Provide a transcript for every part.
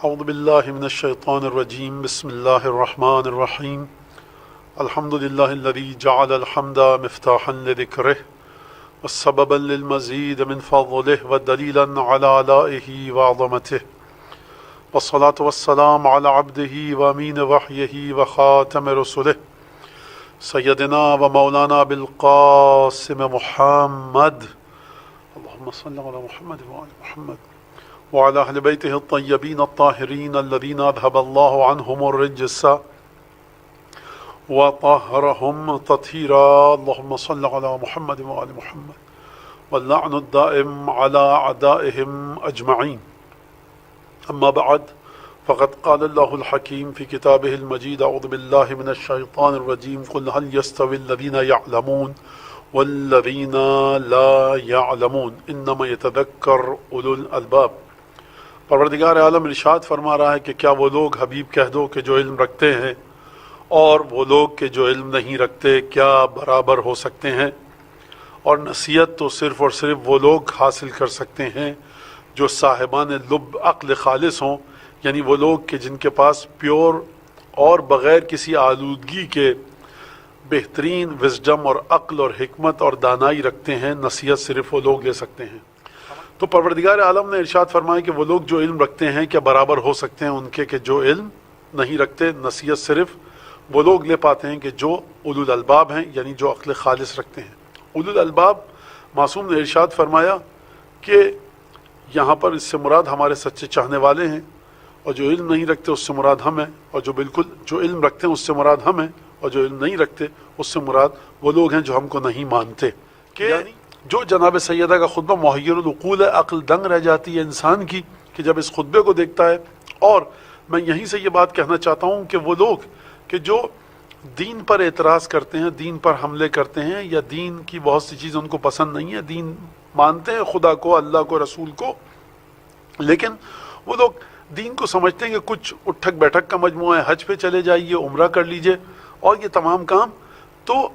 اعوذ باللہ من الشیطان الرجیم بسم اللہ الرحمن الرحیم الحمد للہ الذی جعل الحمد مفتاحا لذکرہ وسببا للمزید من فضلہ ودلیلا علی آلائہ وعظمتہ والصلاة والسلام علی عبدہ وامین وحیہ وخاتم رسلہ سیدنا و مولانا بالقاسم محمد اللہم صلی علی محمد وعلی محمد وعلى أهل بيته الطيبين الطاهرين الذين أذهب الله عنهم الرجس وطهرهم تطهيرا اللهم صل على محمد وعلى محمد واللعن الدائم على أعدائهم أجمعين أما بعد فقد قال الله الحكيم في كتابه المجيد أعوذ بالله من الشيطان الرجيم قل هل يستوي الذين يعلمون والذين لا يعلمون إنما يتذكر أولو الألباب۔ پروردگار عالم ارشاد فرما رہا ہے کہ کیا وہ لوگ حبیب کہہ دو کہ جو علم رکھتے ہیں اور وہ لوگ کہ جو علم نہیں رکھتے کیا برابر ہو سکتے ہیں؟ اور نصیحت تو صرف اور صرف وہ لوگ حاصل کر سکتے ہیں جو صاحبان لب عقل خالص ہوں، یعنی وہ لوگ کہ جن کے پاس پیور اور بغیر کسی آلودگی کے بہترین وزڈم اور عقل اور حکمت اور دانائی رکھتے ہیں۔ نصیحت صرف وہ لوگ لے سکتے ہیں۔ تو پروردگار عالم نے ارشاد فرمایا کہ وہ لوگ جو علم رکھتے ہیں کیا برابر ہو سکتے ہیں ان کے کہ جو علم نہیں رکھتے؟ نصیحت صرف وہ لوگ لے پاتے ہیں کہ جو اولو الالباب ہیں، یعنی جو عقل خالص رکھتے ہیں۔ اولو الالباب معصوم نے ارشاد فرمایا کہ یہاں پر اس سے مراد ہمارے سچے چاہنے والے ہیں، اور جو علم نہیں رکھتے اس سے مراد ہم ہیں، اور جو علم رکھتے ہیں اس سے مراد ہم ہیں، اور جو علم نہیں رکھتے اس سے مراد وہ لوگ ہیں جو ہم کو نہیں مانتے۔ کہ جو جناب سیدہ کا خطبہ محیر العقول ہے، عقل دنگ رہ جاتی ہے انسان کی کہ جب اس خطبے کو دیکھتا ہے۔ اور میں یہیں سے یہ بات کہنا چاہتا ہوں کہ وہ لوگ کہ جو دین پر اعتراض کرتے ہیں، دین پر حملے کرتے ہیں، یا دین کی بہت سی چیزیں ان کو پسند نہیں ہے، دین مانتے ہیں خدا کو، اللہ کو، رسول کو، لیکن وہ لوگ دین کو سمجھتے ہیں کہ کچھ اٹھک بیٹھک کا مجموعہ ہے، حج پہ چلے جائیے، عمرہ کر لیجئے اور یہ تمام کام۔ تو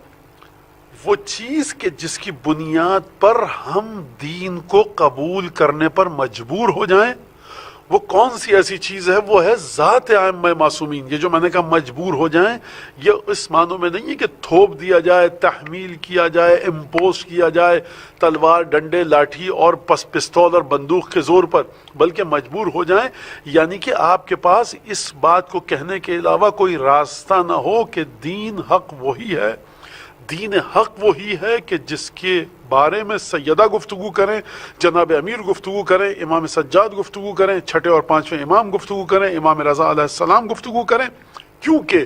وہ چیز کہ جس کی بنیاد پر ہم دین کو قبول کرنے پر مجبور ہو جائیں، وہ کون سی ایسی چیز ہے؟ وہ ہے ذات ائمہ معصومین۔ یہ جو میں نے کہا مجبور ہو جائیں، یہ اس معنوں میں نہیں ہے کہ تھوپ دیا جائے، تحمیل کیا جائے، امپوز کیا جائے تلوار، ڈنڈے، لاٹھی اور پستول اور بندوق کے زور پر، بلکہ مجبور ہو جائیں یعنی کہ آپ کے پاس اس بات کو کہنے کے علاوہ کوئی راستہ نہ ہو کہ دین حق وہی ہے، دین حق وہی ہے کہ جس کے بارے میں سیدہ گفتگو کریں، جناب امیر گفتگو کریں، امام سجاد گفتگو کریں، چھٹے اور پانچویں امام گفتگو کریں، امام رضا علیہ السلام گفتگو کریں، کیونکہ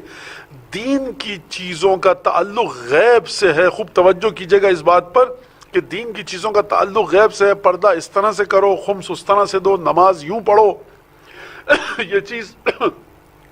دین کی چیزوں کا تعلق غیب سے ہے۔ خوب توجہ کیجئے گا اس بات پر کہ دین کی چیزوں کا تعلق غیب سے ہے۔ پردہ اس طرح سے کرو، خمس اس طرح سے دو، نماز یوں پڑھو، یہ چیز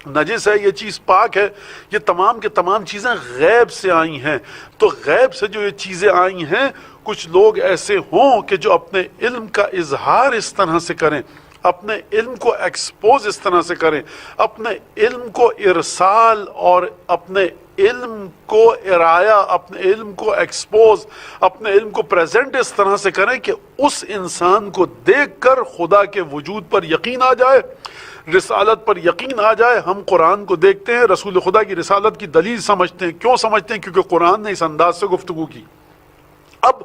نجس ہے، یہ چیز پاک ہے، یہ تمام کے تمام چیزیں غیب سے آئی ہیں۔ تو غیب سے جو یہ چیزیں آئی ہیں، کچھ لوگ ایسے ہوں کہ جو اپنے علم کا اظہار اس طرح سے کریں، اپنے علم کو ایکسپوز اس طرح سے کریں، اپنے علم کو ارسال اور اپنے علم کو ارایہ، اپنے علم کو ایکسپوز، اپنے علم کو پریزنٹ اس طرح سے کریں کہ اس انسان کو دیکھ کر خدا کے وجود پر یقین آ جائے، رسالت پر یقین آ جائے۔ ہم قرآن کو دیکھتے ہیں، رسول خدا کی رسالت کی دلیل سمجھتے ہیں۔ کیوں سمجھتے ہیں؟ کیونکہ قرآن نے اس انداز سے گفتگو کی۔ اب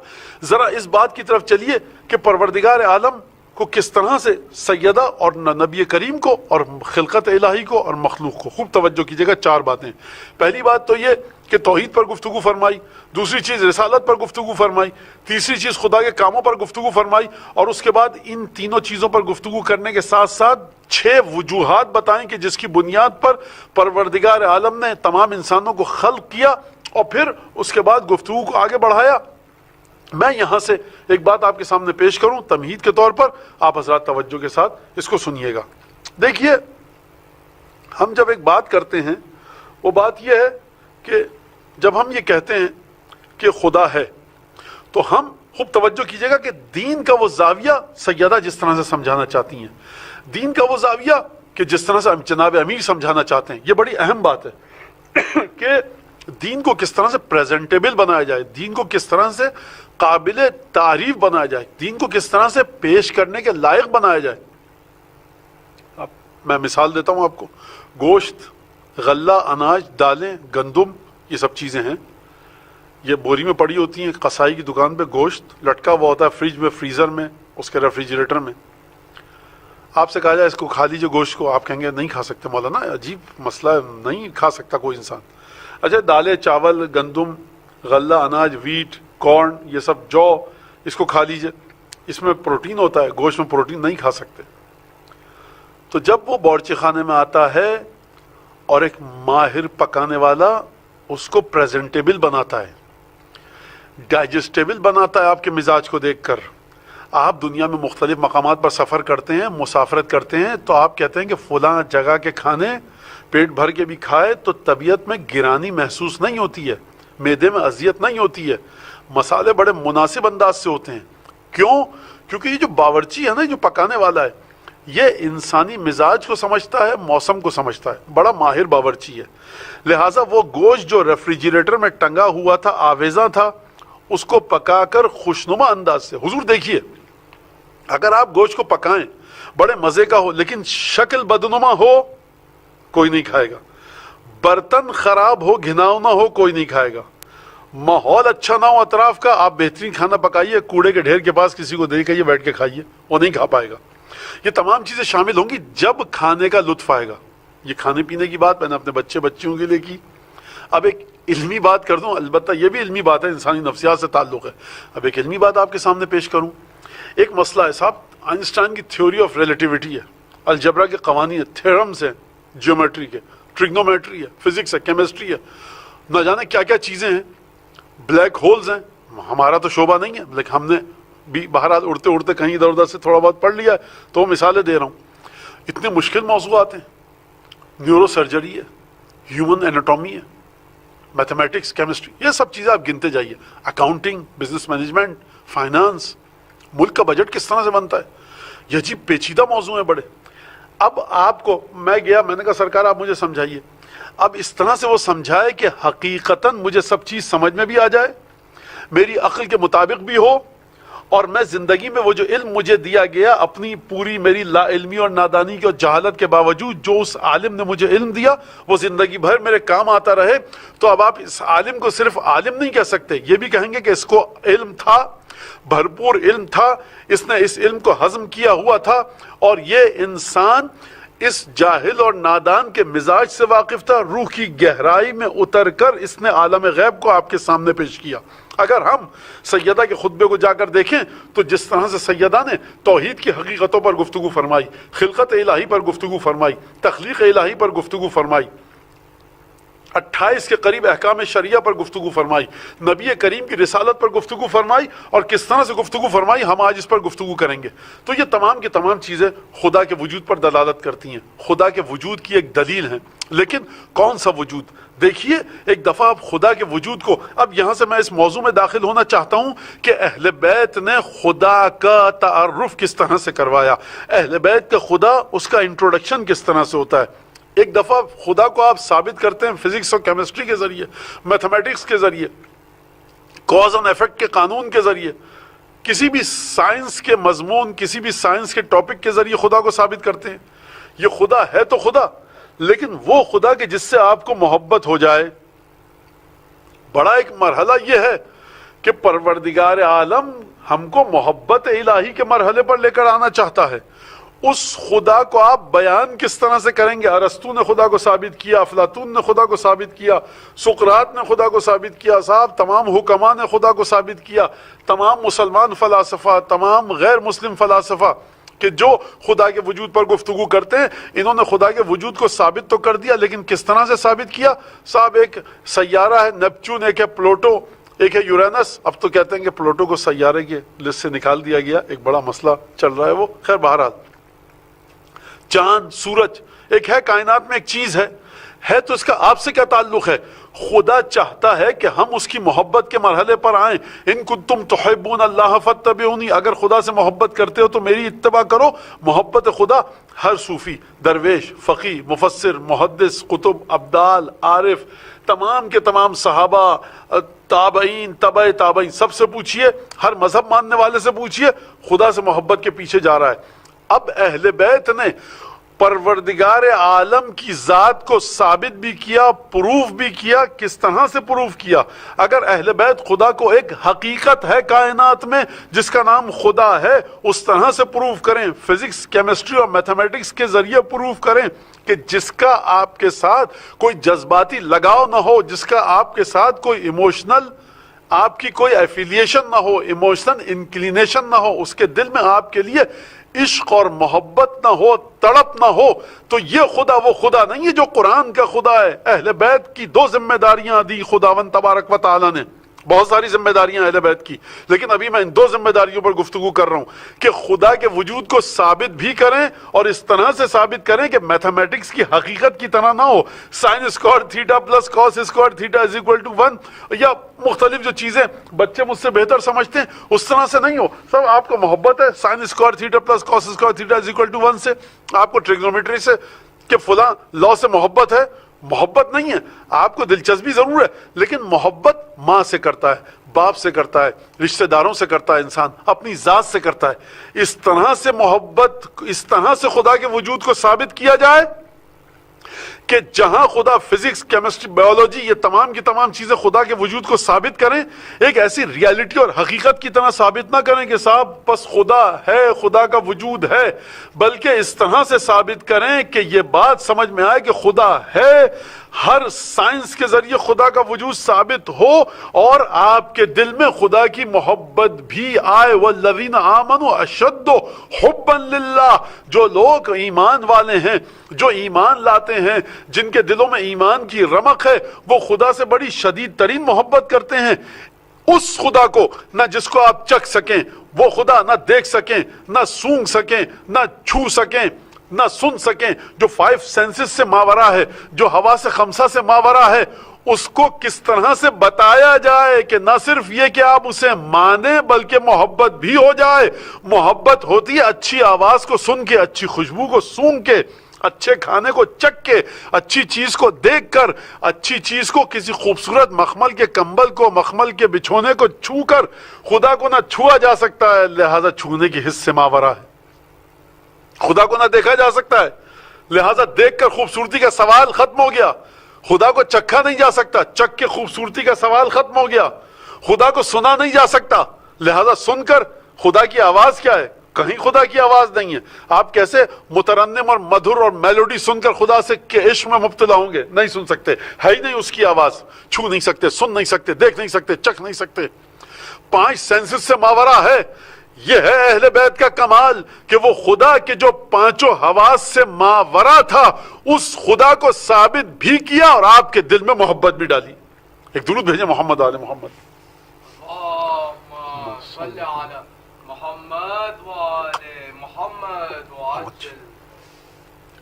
ذرا اس بات کی طرف چلیے کہ پروردگار عالم کو کس طرح سے سیدہ اور نبی کریم کو اور خلقت الہی کو اور مخلوق کو، خوب توجہ کیجیے گا، چار باتیں۔ پہلی بات تو یہ کہ توحید پر گفتگو فرمائی، دوسری چیز رسالت پر گفتگو فرمائی، تیسری چیز خدا کے کاموں پر گفتگو فرمائی، اور اس کے بعد ان تینوں چیزوں پر گفتگو کرنے کے ساتھ ساتھ 6 وجوہات بتائیں کہ جس کی بنیاد پر پروردگار عالم نے تمام انسانوں کو خلق کیا، اور پھر اس کے بعد گفتگو کو آگے بڑھایا۔ میں یہاں سے ایک بات آپ کے سامنے پیش کروں تمہید کے طور پر، آپ حضرات توجہ کے ساتھ اس کو سنیے گا۔ دیکھیے، ہم جب ایک بات کرتے ہیں، وہ بات یہ ہے کہ جب ہم یہ کہتے ہیں کہ خدا ہے، تو ہم خوب توجہ کیجئے گا کہ دین کا وہ زاویہ سیدہ جس طرح سے سمجھانا چاہتی ہیں، دین کا وہ زاویہ کہ جس طرح سے جناب امیر سمجھانا چاہتے ہیں، یہ بڑی اہم بات ہے کہ دین کو کس طرح سے پریزنٹیبل بنایا جائے، دین کو کس طرح سے قابل تعریف بنایا جائے، دین کو کس طرح سے پیش کرنے کے لائق بنایا جائے۔ میں مثال دیتا ہوں آپ کو، گوشت، غلہ، اناج، دالیں، گندم، یہ سب چیزیں ہیں، یہ بوری میں پڑی ہوتی ہیں، قصائی کی دکان پہ گوشت لٹکا ہوا ہوتا ہے فریج میں، فریزر میں، اس کے ریفریجریٹر میں. آپ سے کہا جائے اس کو کھا لیجیے گوشت کو، آپ کہیں گے نہیں کھا سکتے مولانا، عجیب مسئلہ ہے، نہیں کھا سکتا کوئی انسان. اچھا دالیں، چاول، گندم، غلہ، اناج، ویٹ، کارن، یہ سب جو، اس کو کھا لیجیے، اس میں پروٹین ہوتا ہے، گوشت میں پروٹین نہیں کھا سکتے. تو جب وہ باورچی خانے میں آتا ہے اور ایک ماہر پکانے والا اس کو پریزنٹیبل بناتا ہے، ڈائجسٹیبل بناتا ہے آپ کے مزاج کو دیکھ کر. آپ دنیا میں مختلف مقامات پر سفر کرتے ہیں، مسافرت کرتے ہیں، تو آپ کہتے ہیں کہ فلاں جگہ کے کھانے پیٹ بھر کے بھی کھائے تو طبیعت میں گرانی محسوس نہیں ہوتی ہے، معدے میں اذیت نہیں ہوتی ہے، مسالے بڑے مناسب انداز سے ہوتے ہیں. کیوں؟ کیونکہ یہ جو باورچی ہے نا، جو پکانے والا ہے، یہ انسانی مزاج کو سمجھتا ہے، موسم کو سمجھتا ہے، بڑا ماہر باورچی ہے. لہٰذا وہ گوشت جو ریفریجریٹر میں ٹنگا ہوا تھا، آویزاں تھا، اس کو پکا کر خوشنما انداز سے، حضور دیکھیے اگر آپ گوشت کو پکائیں بڑے مزے کا ہو لیکن شکل بدنما ہو، کوئی نہیں کھائے گا. برتن خراب ہو، گھناؤنا ہو، کوئی نہیں کھائے گا. ماحول اچھا نہ ہو اطراف کا، آپ بہترین کھانا پکائیے، کوڑے کے ڈھیر کے پاس کسی کو دے کہیے بیٹھ کے کھائیے، وہ نہیں کھا پائے گا. یہ تمام چیزیں شامل ہوں گی جب کھانے کا لطف آئے گا. یہ کھانے پینے کی بات میں نے اپنے بچیوں کے لیے کی. اب ایک علمی بات کر دوں، البتہ یہ بھی علمی بات ہے، انسانی نفسیات سے تعلق ہے. اب ایک علمی بات آپ کے سامنے پیش کروں. ایک مسئلہ ہے صاحب، آئنسٹائن کی تھیوری آف ریلیٹیوٹی ہے، الجبرا کے قوانین، تھیورمز ہیں، جیومیٹری کے، ٹریگنومیٹری ہے، فزکس ہے، کیمسٹری ہے، نہ جانے کیا کیا چیزیں ہیں، بلیک ہولز ہیں. ہمارا تو شعبہ نہیں ہے لیکن ہم نے بھی بہرحال اڑتے اڑتے کہیں ادھر ادھر سے تھوڑا بہت پڑھ لیا ہے تو وہ مثالیں دے رہا ہوں. اتنے مشکل موضوعات ہیں، نیورو سرجری ہے، ہیومن ایناٹومی ہے، میتھمیٹکس، کیمسٹری، یہ سب چیزیں آپ گنتے جائیے، اکاؤنٹنگ، بزنس مینجمنٹ، فائنانس، ملک کا بجٹ کس طرح سے بنتا ہے. یہ عجیب پیچیدہ موضوع ہیں بڑے. اب آپ کو میں نے کہا سرکار آپ مجھے سمجھائیے. اب اس طرح سے وہ سمجھائے کہ حقیقتاً مجھے سب چیز سمجھ میں بھی آ جائے، میری عقل کے مطابق بھی ہو، اور میں زندگی میں وہ جو علم مجھے دیا گیا اپنی پوری میری لا علمی اور نادانی کی اور جہالت کے باوجود جو اس عالم نے مجھے علم دیا وہ زندگی بھر میرے کام آتا رہے. تو اب آپ اس عالم کو صرف عالم نہیں کہہ سکتے، یہ بھی کہیں گے کہ اس کو علم تھا، بھرپور علم تھا، اس نے اس علم کو ہضم کیا ہوا تھا، اور یہ انسان اس جاہل اور نادان کے مزاج سے واقف تھا، روح کی گہرائی میں اتر کر اس نے عالم غیب کو آپ کے سامنے پیش کیا. اگر ہم سیدہ کے خطبے کو جا کر دیکھیں تو جس طرح سے سیدہ نے توحید کی حقیقتوں پر گفتگو فرمائی، خلقت الہی پر گفتگو فرمائی، تخلیق الہی پر گفتگو فرمائی، 28 کے قریب احکام شریعہ پر گفتگو فرمائی، نبی کریم کی رسالت پر گفتگو فرمائی، اور کس طرح سے گفتگو فرمائی ہم آج اس پر گفتگو کریں گے. تو یہ تمام کی تمام چیزیں خدا کے وجود پر دلالت کرتی ہیں، خدا کے وجود کی ایک دلیل ہیں. لیکن کون سا وجود؟ دیکھیے ایک دفعہ آپ خدا کے وجود کو، اب یہاں سے میں اس موضوع میں داخل ہونا چاہتا ہوں کہ اہل بیت نے خدا کا تعارف کس طرح سے کروایا، اہل بیت کا خدا، اس کا انٹروڈکشن کس طرح سے ہوتا ہے. ایک دفعہ خدا کو آپ ثابت کرتے ہیں فزکس اور کیمسٹری کے ذریعے، میتھمیٹکس کے ذریعے، کاز اینڈ ایفیکٹ کے قانون کے ذریعے، کسی بھی سائنس کے مضمون، کسی بھی سائنس کے ٹاپک کے ذریعے خدا کو ثابت کرتے ہیں. یہ خدا ہے تو خدا، لیکن وہ خدا کہ جس سے آپ کو محبت ہو جائے. بڑا ایک مرحلہ یہ ہے کہ پروردگار عالم ہم کو محبت الہی کے مرحلے پر لے کر آنا چاہتا ہے. اس خدا کو آپ بیان کس طرح سے کریں گے؟ ارسطو نے خدا کو ثابت کیا، افلاطون نے خدا کو ثابت کیا، سقراط نے خدا کو ثابت کیا، صاحب تمام حکماء نے خدا کو ثابت کیا، تمام مسلمان فلاسفہ، تمام غیر مسلم فلاسفہ کہ جو خدا کے وجود پر گفتگو کرتے ہیں، انہوں نے خدا کے وجود کو ثابت تو کر دیا، لیکن کس طرح سے ثابت کیا؟ صاحب ایک سیارہ ہے نیپچون، ایک ہے پلوٹو، ایک ہے یورینس. اب تو کہتے ہیں کہ پلوٹو کو سیارے کی لسٹ سے نکال دیا گیا، ایک بڑا مسئلہ چل رہا ہے وہ. خیر بہرحال چاند، سورج، ایک ہے کائنات میں ایک چیز ہے تو اس کا آپ سے کیا تعلق ہے؟ خدا چاہتا ہے کہ ہم اس کی محبت کے مرحلے پر آئیں. ان کنتم تحبون اللہ فاتبعونی، اگر خدا سے محبت کرتے ہو تو میری اتباع کرو. محبت خدا ہر صوفی، درویش، فقی، مفسر، محدث، قطب، ابدال، عارف، تمام کے تمام صحابہ، تابعین، تبع تابعین، سب سے پوچھئے، ہر مذہب ماننے والے سے پوچھئے، خدا سے محبت کے پیچھے جا رہا ہے. اب اہل بیت نے پروردگار عالم کی ذات کو ثابت بھی کیا، پروف بھی کیا۔ کس طرح سے پروف کیا؟ اگر اہل بیت خدا کو ایک حقیقت ہے کائنات میں جس کا نام خدا ہے، اس طرح سے پروف کریں، فزکس، کیمسٹری اور میتھمیٹکس کے ذریعے پروف کریں کہ جس کا آپ کے ساتھ کوئی جذباتی لگاؤ نہ ہو، جس کا آپ کے ساتھ کوئی ایموشنل، آپ کی کوئی ایفیلیشن نہ ہو، ایموشنل انکلینیشن نہ ہو، اس کے دل میں آپ کے لیے عشق اور محبت نہ ہو، تڑپ نہ ہو، تو یہ خدا وہ خدا نہیں ہے جو قرآن کا خدا ہے۔ اہل بیت کی دو ذمہ داریاں دی خداوند تبارک و تعالی نے، بہت ساری ذمہ داریاں اہل بیت کی، لیکن ابھی میں ان دو ذمہ داریوں پر گفتگو کر رہا ہوں کہ خدا کے وجود کو ثابت بھی کریں اور اس طرح سے ثابت کریں کہ میتھمیٹکس کی حقیقت کی طرح نہ ہو، sine square theta plus cos square theta is equal to 1، یا مختلف جو چیزیں بچے مجھ سے بہتر سمجھتے ہیں اس طرح سے نہیں ہو۔ سب آپ کو محبت ہے sine square theta plus cos square theta is equal to 1 سے، آپ کو ٹریگنومیٹری سے کہ فلاں لا سے محبت ہے، محبت نہیں ہے، آپ کو دلچسپی ضرور ہے، لیکن محبت ماں سے کرتا ہے، باپ سے کرتا ہے، رشتہ داروں سے کرتا ہے، انسان اپنی ذات سے کرتا ہے۔ اس طرح سے محبت، اس طرح سے خدا کے وجود کو ثابت کیا جائے کہ جہاں خدا فزکس، کیمسٹری، بایولوجی، یہ تمام کی تمام چیزیں خدا کے وجود کو ثابت کریں، ایک ایسی ریالٹی اور حقیقت کی طرح ثابت نہ کریں کہ صاحب بس خدا ہے، خدا کا وجود ہے، بلکہ اس طرح سے ثابت کریں کہ یہ بات سمجھ میں آئے کہ خدا ہے، ہر سائنس کے ذریعے خدا کا وجود ثابت ہو اور آپ کے دل میں خدا کی محبت بھی آئے۔ والذین آمنوا اشد حبا للہ، جو لوگ ایمان والے ہیں، جو ایمان لاتے ہیں، جن کے دلوں میں ایمان کی رمق ہے، وہ خدا سے بڑی شدید ترین محبت کرتے ہیں۔ اس خدا کو نہ جس کو آپ چکھ سکیں، وہ خدا نہ دیکھ سکیں، نہ سونگ سکیں، نہ چھو سکیں، نہ سن سکیں، جو 5 سینسز سے ماورا ہے، جو حواس خمسہ سے ماورا ہے، اس کو کس طرح سے بتایا جائے کہ نہ صرف یہ کہ آپ اسے مانیں بلکہ محبت بھی ہو جائے۔ محبت ہوتی ہے اچھی آواز کو سن کے، اچھی خوشبو کو سونگ کے، اچھے کھانے کو چکھ کے، اچھی چیز کو دیکھ کر، اچھی چیز کو، کسی خوبصورت مخمل کے کمبل کو، مخمل کے بچھونے کو چھو کر۔ خدا کو نہ چھوا جا سکتا ہے، لہذا چھونے کی حص سے ماورا ہے۔ خدا کو نہ دیکھا جا سکتا ہے، لہذا دیکھ کر خوبصورتی کا سوال ختم ہو گیا۔ خدا کو چکھا نہیں جا سکتا، چکھ کے خوبصورتی کا سوال ختم ہو گیا۔ خدا کو سنا نہیں جا سکتا، لہذا سن کر خدا کی آواز کیا ہے؟ کہیں خدا کی آواز نہیں ہے۔ آپ کیسے مترنم اور مدھر اور میلوڈی سن کر خدا سے کے عشق میں مبتلا ہوں گے؟ نہیں سن سکتے، ہے ہی نہیں اس کی آواز، چھو نہیں سکتے، سن نہیں سکتے، دیکھ نہیں سکتے، چکھ نہیں سکتے۔ 5 سینسز سے ماورا ہے۔ یہ ہے اہل بیت کا کمال کہ وہ خدا کے جو 5 حواس سے ماورا تھا، اس خدا کو ثابت بھی کیا اور آپ کے دل میں محبت بھی ڈالی۔ ایک درود بھیجیں محمد آل محمد۔ اللہم صلی علی محمد وآل محمد وعجل۔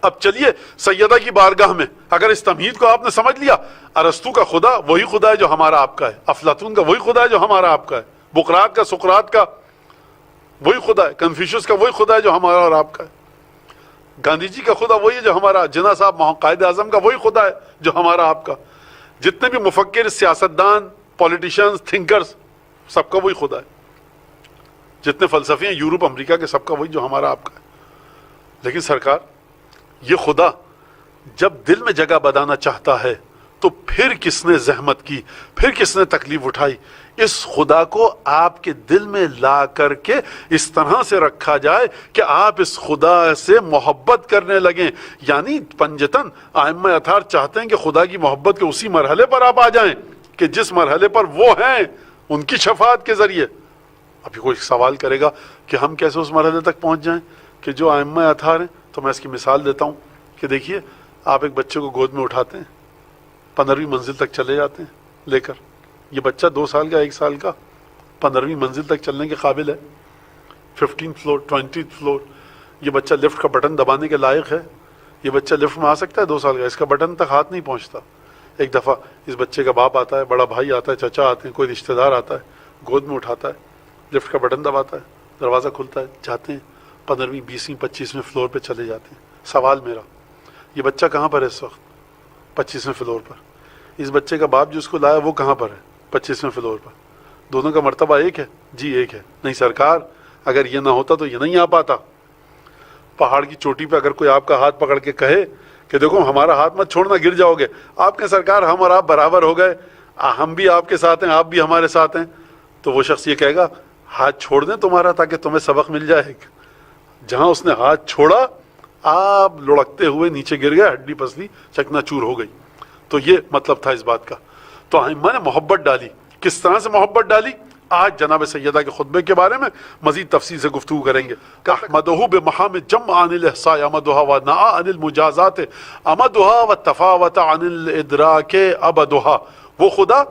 اب چلیے سیدہ کی بارگاہ میں، اگر اس تمہید کو آپ نے سمجھ لیا، ارسطو کا خدا وہی خدا ہے جو ہمارا آپ کا ہے، افلاطون کا وہی خدا ہے جو ہمارا آپ کا ہے، بقراط کا، سقراط کا وہی خدا ہے، کنفیوشس کا وہی خدا ہے جو ہمارا اور آپ کا ہے، گاندھی جی کا خدا وہی ہے جو ہمارا، جناح صاحب قائد اعظم کا وہی خدا ہے جو ہمارا آپ کا، جتنے بھی مفکر، سیاستدان، پولیٹیشنز، تھنکرز، سب کا وہی خدا ہے، جتنے فلسفی ہیں یورپ، امریکہ کے، سب کا وہی جو ہمارا آپ کا ہے۔ لیکن سرکار، یہ خدا جب دل میں جگہ بنانا چاہتا ہے تو پھر کس نے زحمت کی، پھر کس نے تکلیف اٹھائی؟ اس خدا کو آپ کے دل میں لا کر کے اس طرح سے رکھا جائے کہ آپ اس خدا سے محبت کرنے لگیں۔ یعنی پنجتن ائمہ اطہار چاہتے ہیں کہ خدا کی محبت کے اسی مرحلے پر آپ آ جائیں کہ جس مرحلے پر وہ ہیں، ان کی شفاعت کے ذریعے۔ ابھی کوئی سوال کرے گا کہ ہم کیسے اس مرحلے تک پہنچ جائیں کہ جو ائمہ اطہار ہیں؟ تو میں اس کی مثال دیتا ہوں کہ دیکھیے، آپ ایک بچے کو گود میں اٹھاتے ہیں، 15ویں منزل تک چلے جاتے ہیں لے کر، یہ بچہ 2 سال کا، 1 سال کا، 15ویں منزل تک چلنے کے قابل ہے، 15 فلور، 20 فلور، یہ بچہ لفٹ کا بٹن دبانے کے لائق ہے؟ یہ بچہ لفٹ میں آ سکتا ہے 2 سال کا؟ اس کا بٹن تک ہاتھ نہیں پہنچتا۔ ایک دفعہ اس بچے کا باپ آتا ہے، بڑا بھائی آتا ہے، چچا آتے ہیں، کوئی رشتہ دار آتا ہے، گود میں اٹھاتا ہے، لفٹ کا بٹن دباتا ہے، دروازہ کھلتا ہے، جاتے ہیں 15ویں، 20ویں، 25ویں فلور پہ چلے جاتے ہیں۔ سوال میرا، یہ بچہ کہاں پر ہے اس وقت؟ 25ویں فلور پر۔ اس بچے کا باپ جو اس کو لایا وہ کہاں پر ہے؟ 25ویں فلور پر۔ دونوں کا مرتبہ ایک ہے؟ جی ایک ہے۔ نہیں سرکار، اگر یہ نہ ہوتا تو یہ نہیں آ پاتا۔ پہاڑ کی چوٹی پہ اگر کوئی آپ کا ہاتھ پکڑ کے کہے کہ دیکھو ہمارا ہاتھ مت چھوڑنا گر جاؤ گے، آپ کے سرکار ہم اور آپ برابر ہو گئے، ہم بھی آپ کے ساتھ ہیں آپ بھی ہمارے ساتھ ہیں، تو وہ شخص یہ کہے گا ہاتھ چھوڑ دیں تمہارا تاکہ تمہیں سبق مل جائے۔ جہاں اس نے ہاتھ چھوڑا آپ لڑکتے ہوئے نیچے گر گئے، ہڈی پسلی چکنا چور ہو گئی۔ تو یہ مطلب تھا اس بات کا۔ تو ائمہ نے محبت ڈالی، کس طرح سے محبت ڈالی آج جناب سیدہ کے خطبے کے بارے میں مزید تفصیل سے گفتگو کریں گے۔ احمدہ بمحامد جمع عن الاحصاء امدھا ونع عن المجازات امدھا وتفاوت عن الادراک ابدھا، وہ خدا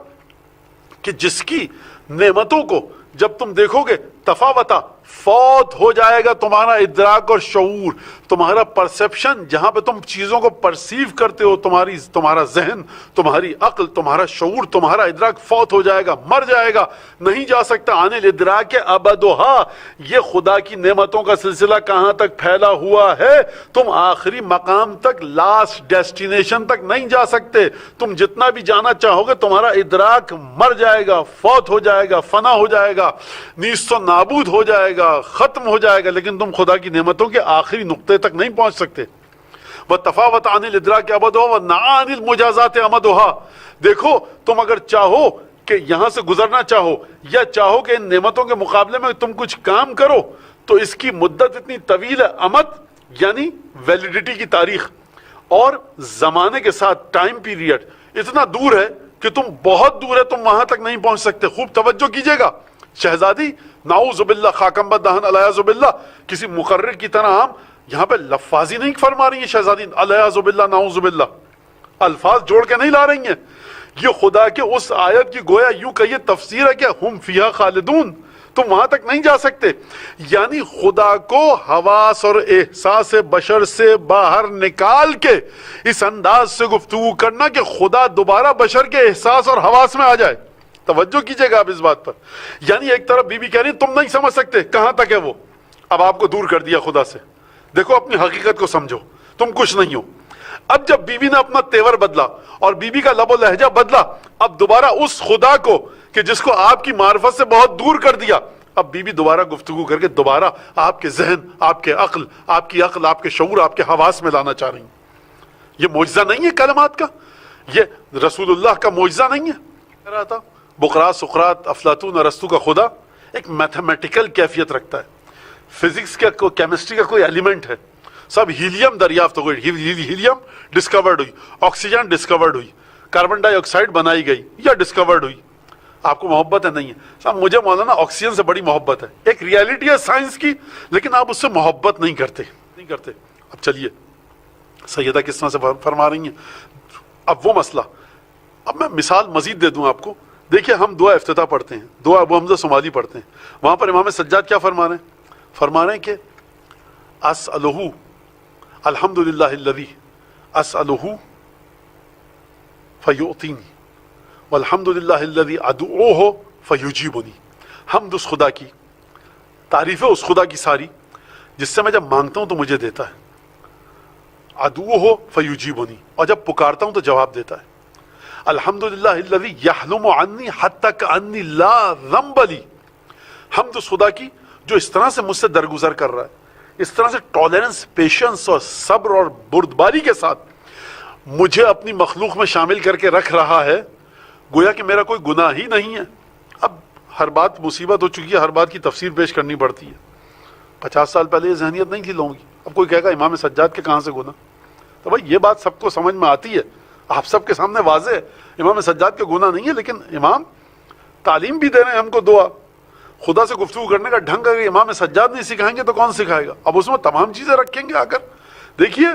کہ جس کی نعمتوں کو جب تم دیکھو گے تفاوتا فوت ہو جائے گا تمہارا ادراک اور شعور، تمہارا پرسپشن، جہاں پہ تم چیزوں کو پرسیو کرتے ہو، تمہارا ذہن، تمہاری عقل، تمہارا شعور، تمہارا ادراک فوت ہو جائے گا، مر جائے گا، نہیں جا سکتا۔ عن الادراک ابدھا، یہ خدا کی نعمتوں کا سلسلہ کہاں تک پھیلا ہوا ہے، تم آخری مقام تک، لاسٹ ڈیسٹینیشن تک نہیں جا سکتے۔ تم جتنا بھی جانا چاہو گے تمہارا ادراک مر جائے گا، فوت ہو جائے گا، فنا ہو جائے گا، نیست و نابود ہو جائے گا، ختم ہو جائے گا، لیکن تم خدا کی نعمتوں کے آخری نقطے تک نہیں پہنچ سکتے۔ وَتَفَاوَتَ عَنِ الْإِدْرَاكِ أَبَدُهَا وَنَعَى عَنِ الْمُجَازَاتِ أَمَدُهَا، دیکھو تم اگر چاہو کہ یہاں سے گزرنا چاہو یا چاہو کہ ان نعمتوں کے مقابلے میں تم کچھ کام کرو تو اس کی مدت اتنی طویل ہے، امد یعنی ویلیڈیٹی کی تاریخ، اور زمانے کے ساتھ ٹائم پیریڈ اتنا دور ہے کہ تم بہت دور ہے، تم وہاں تک نہیں پہنچ سکتے۔ خوب توجہ کیجئے گا، شہزادی نعوذ باللہ خاکم بدہن علیہ باللہ، کسی مقرر کی طرح ہم یہاں پہ لفاظی نہیں فرما رہی ہیں شہزادی علیہ باللہ نعوذ باللہ، الفاظ جوڑ کے نہیں لا رہی ہیں، یہ خدا کے اس آیت کی گویا یوں کہیے تفسیر ہے کہ ہم فیہا خالدون، تم وہاں تک نہیں جا سکتے۔ یعنی خدا کو حواس اور احساس بشر سے باہر نکال کے اس انداز سے گفتگو کرنا کہ خدا دوبارہ بشر کے احساس اور حواس میں آ جائے۔ توجہ کیجئے گا آپ اس بات پر، یعنی ایک طرف بی بی کہہ رہی ہیں تم نہیں سمجھ سکتے، کہاں تک ہے وہ، اب آپ کو دور کر دیا خدا سے، دیکھو اپنی حقیقت کو سمجھو، تم کچھ نہیں ہو۔ اب جب بیوی نے اپنا تیور بدلا اور بیوی کا لب و لہجہ بدلا، اب دوبارہ اس خدا کو کہ جس کو آپ کی معرفت سے بہت دور کر دیا، اب بیوی دوبارہ گفتگو کر کے دوبارہ آپ کے ذہن، آپ کے عقل، آپ کی عقل، آپ کے شعور، آپ کے حواس میں لانا چاہ رہی ہیں۔ یہ معجزہ نہیں ہے کلمات کا، یہ رسول اللہ کا معجزہ نہیں ہے۔ کہہ رہا تھا بقراط، سقراط، افلاطون، ارسطو کا خدا ایک میتھمیٹیکل کیفیت رکھتا ہے، فزکس کا کیمسٹری کا کوئی ایلیمنٹ ہے، سب ہیلیم دریافت ہو گئی، ہیلیم ڈسکورڈ ہوئی، آکسیجن ڈسکورڈ ہوئی، کاربن ڈائی آکسائڈ بنائی گئی یا ڈسکورڈ ہوئی۔ آپ کو محبت ہے نہیں ہے صاحب، مجھے مولانا آکسیجن سے بڑی محبت ہے، ایک ریالٹی ہے سائنس کی، لیکن آپ اس سے محبت نہیں کرتے۔ اب چلیے سیدہ کس طرح سے فرما رہی ہیں، اب وہ مسئلہ، اب میں مثال مزید دے دوں آپ کو۔ دیکھیں ہم دعا افتتاح پڑھتے ہیں، دعا ابو حمزہ صومالی پڑھتے ہیں، وہاں پر امام سجاد کیا فرما رہے ہیں؟ فرما رہے ہیں کہ اسألہ الحمدللہ الذی اسألہ فیعطینی والحمدللہ الذی ادعوہ فیجیبنی، حمد اس خدا کی، تعریف ہے اس خدا کی ساری جس سے میں جب مانگتا ہوں تو مجھے دیتا ہے، ادعوہ فیجیبنی، اور جب پکارتا ہوں تو جواب دیتا ہے، الحمدللہ الذی یحلم عنی حتی کانی لا ذنب لی، حمد اس خدا کی جو اس طرح سے مجھ سے درگزر کر رہا ہے، اس طرح سے ٹالرنس، پیشنس اور صبر اور بردباری کے ساتھ مجھے اپنی مخلوق میں شامل کر کے رکھ رہا ہے، گویا کہ میرا کوئی گناہ ہی نہیں ہے۔ اب ہر بات مصیبت ہو چکی ہے، ہر بات کی تفسیر پیش کرنی پڑتی ہے۔ 50 سال پہلے یہ ذہنیت نہیں تھی لوگوں کی، اب کوئی کہے گا امام سجاد کے کہاں سے گناہ، تو بھائی یہ بات سب کو سمجھ میں آتی ہے، آپ سب کے سامنے واضح ہے امام سجاد کے گناہ نہیں ہے، لیکن امام تعلیم بھی دے رہے ہیں ہم کو دعا، خدا سے گفتگو کرنے کا ڈھنگ اگر امام سجاد نہیں سکھائیں گے تو کون سکھائے گا؟ اب اس میں تمام چیزیں رکھیں گے آ کر، دیکھیے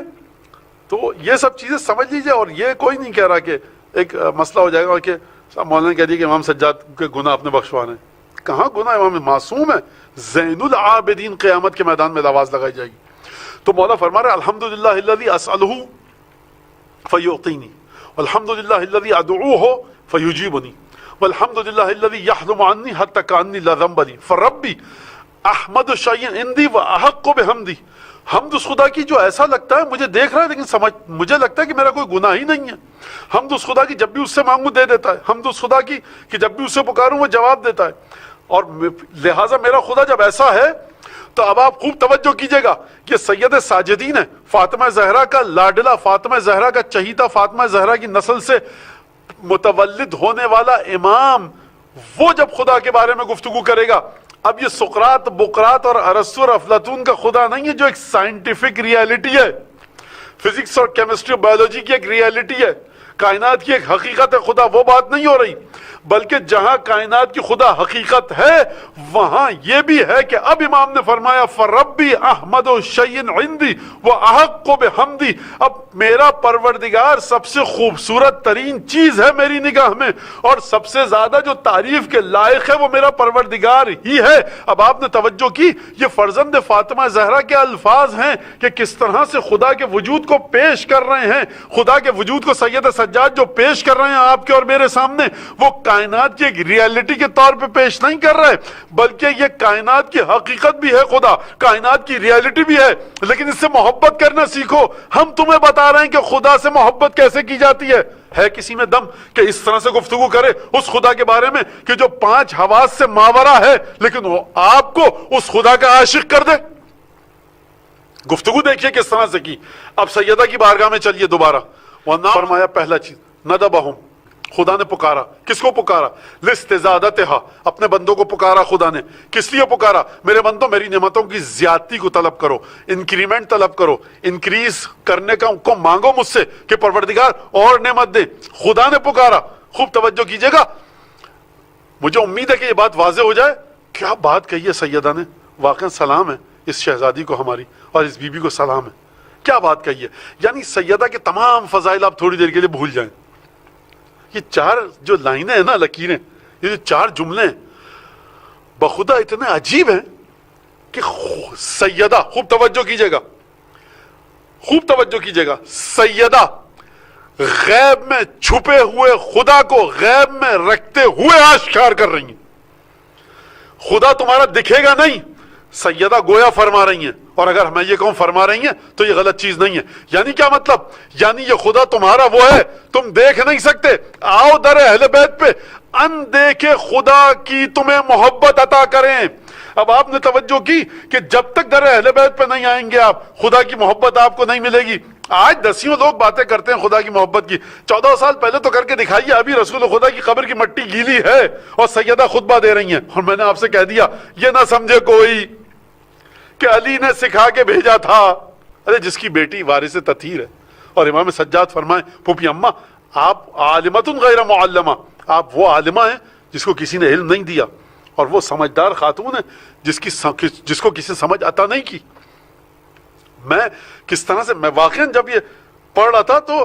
تو یہ سب چیزیں سمجھ لیجیے۔ اور یہ کوئی نہیں کہہ رہا کہ ایک مسئلہ ہو جائے گا کہ مولانا کہہ دیے کہ امام سجاد کے گناہ اپنے بخشوانے، کہاں گناہ، امام معصوم ہے، زین العابدین، قیامت کے میدان میں آواز لگائی جائے گی۔ تو مولا فرما رہے الحمدللہ الذی اسألہ فیعطینی والحمدللہ الذی ادعوہ فیجیبنی والحمدللہ الذی یحلم عنی حتی کانی لا ذنب لی فربی احمد شیء عندی واحق بحمدی، حمد اس خدا کی جو ایسا لگتا ہے مجھے دیکھ رہا ہے لیکن مجھے لگتا ہے کہ میرا کوئی گناہ ہی نہیں ہے، حمد اس خدا کی جب بھی اس سے مانگوں دے دیتا ہے، حمد اس خدا کی کہ جب بھی اس سے پکاروں وہ جواب دیتا ہے، اور لہٰذا میرا خدا جب ایسا ہے تو اب آپ خوب توجہ کیجئے گا، یہ سید ساجدین ہے، فاطمہ زہرا کا لاڈلا، فاطمہ زہرا کا چہیتا، فاطمہ زہرا کی نسل سے متولد ہونے والا امام، وہ جب خدا کے بارے میں گفتگو کرے گا، اب یہ سقراط، بقراط اور ارسطو اور افلاطون کا خدا نہیں ہے جو ایک سائنٹیفک ریالٹی ہے، فزکس اور کیمسٹری اور بایولوجی کی ایک ریالٹی ہے، کائنات کی ایک حقیقت ہے خدا، وہ بات نہیں ہو رہی، بلکہ جہاں کائنات کی خدا حقیقت ہے وہاں یہ بھی ہے کہ اب امام نے فرمایا فَرَبِّي أَحْمَدُ شَيْءٍ عِنْدِي وَأَحَقُّ بِحَمْدِي، اب میرا پروردگار سب سے خوبصورت ترین چیز ہے میری نگاہ میں، اور سب سے زیادہ جو تعریف کے لائق ہے وہ میرا پروردگار ہی ہے۔ اب آپ نے توجہ کی، یہ فرزند فاطمہ زہرا کے الفاظ ہیں کہ کس طرح سے خدا کے وجود کو پیش کر رہے ہیں، خدا کے وجود کو سید سجاد جو پیش کر رہے ہیں آپ کے اور میرے سامنے، وہ کائنات کی ایک ریالٹی کے طور پہ پیش نہیں کر رہے، بلکہ یہ کائنات کی حقیقت بھی ہے، خدا کائنات کی ریالٹی بھی ہے، لیکن اس سے محبت کرنا سیکھو۔ ہم تمہیں بتا رہے ہیں کہ خدا سے محبت کیسے کی جاتی ہے کسی میں دم کہ اس طرح سے گفتگو کرے اس خدا کے بارے میں کہ جو 5 حواس سے ماورا ہے، لیکن وہ آپ کو اس خدا کا عاشق کر دے؟ گفتگو دیکھیے کس طرح سے کی۔ اب سیدہ کی بارگاہ میں چلیے دوبارہ، ورنہ فرمایا پہلا چیز ندبہم، خدا نے پکارا، کس کو پکارا؟ لاستزادتہا، اپنے بندوں کو پکارا خدا نے، کس لیے پکارا؟ میرے بندوں میری نعمتوں کی زیادتی کو طلب کرو، انکریمنٹ طلب کرو، انکریز کرنے کو مانگو مجھ سے کہ پروردگار اور نعمت دے۔ خدا نے پکارا، خوب توجہ کیجئے گا، مجھے امید ہے کہ یہ بات واضح ہو جائے۔ کیا بات کہی ہے سیدہ نے، واقعا سلام ہے اس شہزادی کو ہماری اور اس بی بی کو سلام ہے، کیا بات کہی ہے۔ یعنی سیدہ کے تمام فضائل آپ تھوڑی دیر کے لیے بھول جائیں۔ یہ 4 جو لائنیں ہیں نا، لکیریں، یہ جو 4 جملے ہیں بخدا اتنے عجیب ہیں کہ سیدہ، خوب توجہ کیجئے گا، خوب توجہ کیجئے گا، سیدہ غیب میں چھپے ہوئے خدا کو غیب میں رکھتے ہوئے آشکار کر رہی ہیں۔ خدا تمہارا دکھے گا نہیں، سیدہ گویا فرما رہی ہیں، اور اگر میں یہ کہوں فرما رہی ہیں تو یہ غلط چیز نہیں ہے۔ یعنی کیا مطلب؟ یعنی یہ خدا تمہارا وہ ہے، تم دیکھ نہیں سکتے، آؤ در اہل بیت پہ ان دیکھے خدا کی تمہیں محبت عطا کریں۔ اب آپ نے توجہ کی کہ جب تک در اہل بیت پہ نہیں آئیں گے آپ، خدا کی محبت آپ کو نہیں ملے گی۔ آج دسیوں لوگ باتیں کرتے ہیں خدا کی محبت کی، 14 سال پہلے تو کر کے دکھائیے، ابھی رسول خدا کی قبر کی مٹی گیلی ہے اور سیدہ خطبہ دے رہی ہیں، اور میں نے آپ سے کہہ دیا یہ نہ سمجھے کوئی کہ علی نے سکھا کے بھیجا تھا۔ ارے جس کی بیٹی وارث تطہیر ہے، اور امام سجاد فرمائیں پھوپھی اماں آپ عالمۃ غیر معلمہ، آپ وہ عالمہ ہیں جس کو کسی نے علم نہیں دیا، اور وہ سمجھدار خاتون ہے جس کو کسی سمجھ عطا نہیں کی۔ میں کس طرح سے، میں واقعا جب یہ پڑھ رہا تھا تو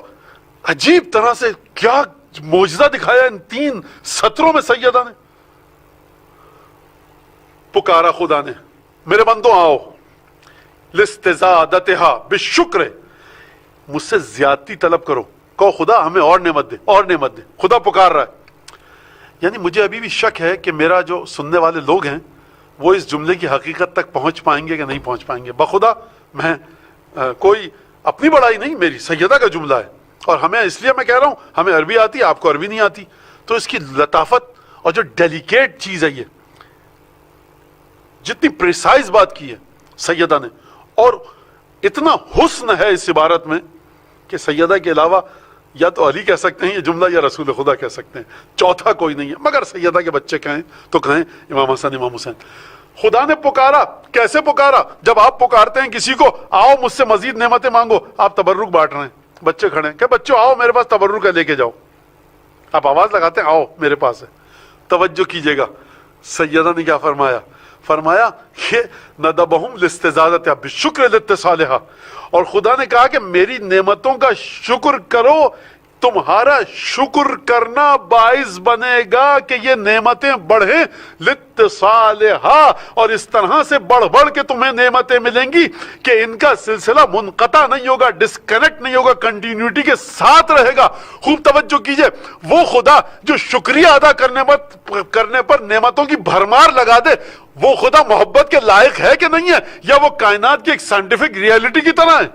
عجیب طرح سے کیا معجزہ دکھایا ان 3 سطروں میں سیدہ نے۔ پکارا خدا نے، میرے بندوں آؤ، لاستزادتہا، بالشکر، مجھ سے زیادتی طلب کرو، کہو خدا ہمیں اور نعمت دے، اور نعمت دے۔ خدا پکار رہا ہے۔ یعنی مجھے ابھی بھی شک ہے کہ میرا جو سننے والے لوگ ہیں وہ اس جملے کی حقیقت تک پہنچ پائیں گے کہ نہیں پہنچ پائیں گے۔ بخدا میں کوئی اپنی بڑائی نہیں، میری سیدہ کا جملہ ہے، اور ہمیں اس لیے میں کہہ رہا ہوں ہمیں عربی آتی ہے، آپ کو عربی نہیں آتی، تو اس کی لطافت اور جو ڈیلیکیٹ چیز ہے، یہ جتنی پریسائز بات کی ہے سیدہ نے، اور اتنا حسن ہے اس عبارت میں کہ سیدہ کے علاوہ یا تو علی کہہ سکتے ہیں یہ جملہ، یا رسول خدا کہہ سکتے ہیں، چوتھا کوئی نہیں ہے۔ مگر سیدہ کے بچے کہیں تو کہیں امام حسن، امام حسین۔ خدا نے پکارا، کیسے پکارا؟ جب آپ پکارتے ہیں کسی کو آؤ مجھ سے مزید نعمتیں مانگو، آپ تبرک بانٹ رہے ہیں، بچے کھڑے ہیں کہ بچوں آؤ میرے پاس تبرک ہے، لے کے جاؤ، آپ آواز لگاتے ہیں آؤ میرے پاس ہے۔ توجہ کیجئے گا سیدہ نے کیا فرمایا، فرمایا کہ ندبہم لاستزادتہا بالشکر لاتصالہا، اور خدا نے کہا کہ میری نعمتوں کا شکر کرو، تمہارا شکر کرنا باعث بنے گا کہ یہ نعمتیں بڑھیں، لاتصالہا، اور اس طرح سے بڑھ بڑھ کے تمہیں نعمتیں ملیں گی کہ ان کا سلسلہ منقطع نہیں ہوگا، ڈسکنیکٹ نہیں ہوگا، کنٹینیوٹی کے ساتھ رہے گا۔ خوب توجہ کیجئے، وہ خدا جو شکریہ ادا کرنے پر نعمتوں کی بھرمار لگا دے، وہ خدا محبت کے لائق ہے کہ نہیں ہے، یا وہ کائنات کی ایک سائنٹیفک ریالٹی کی طرح ہے؟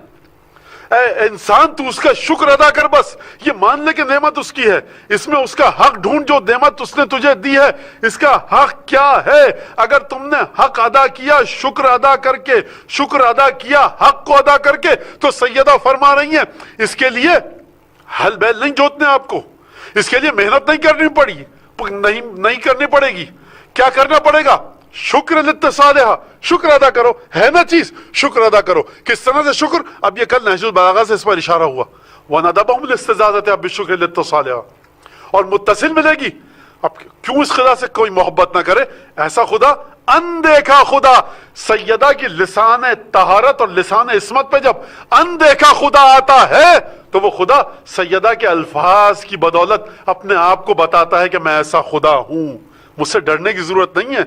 اے انسان تو اس کا شکر ادا کر، بس یہ مان لے کہ نعمت اس کی ہے، اس میں اس کا حق ڈھونڈ، جو نعمت اس نے تجھے دی ہے اس کا حق کیا ہے۔ اگر تم نے حق ادا کیا، شکر ادا کر کے، شکر ادا کیا حق کو ادا کر کے، تو سیدہ فرما رہی ہیں اس کے لیے ہل بیل نہیں جوتنے آپ کو، اس کے لیے محنت نہیں کرنی پڑی، نہیں کرنی پڑے گی۔ کیا کرنا پڑے گا؟ شکر لتصالحہ، شکر ادا کرو، ہے نا چیز، شکر ادا کرو۔ کس طرح سے شکر؟ اب یہ کل نہج البلاغہ سے اس پر اشارہ ہوا، وَنَدَبَهُمْ لِاسْتِزَادَةِ بِالشُّكْرِ لِلتَّصَالِحَةِ، اور متصل ملے گی۔ اب کیوں اس خدا سے کوئی محبت نہ کرے؟ ایسا خدا، اندیکھا خدا، سیدہ کی لسان طہارت اور لسان عصمت پہ جب اندیکھا خدا آتا ہے تو وہ خدا سیدہ کے الفاظ کی بدولت اپنے آپ کو بتاتا ہے کہ میں ایسا خدا ہوں، مجھ سے ڈرنے کی ضرورت نہیں ہے،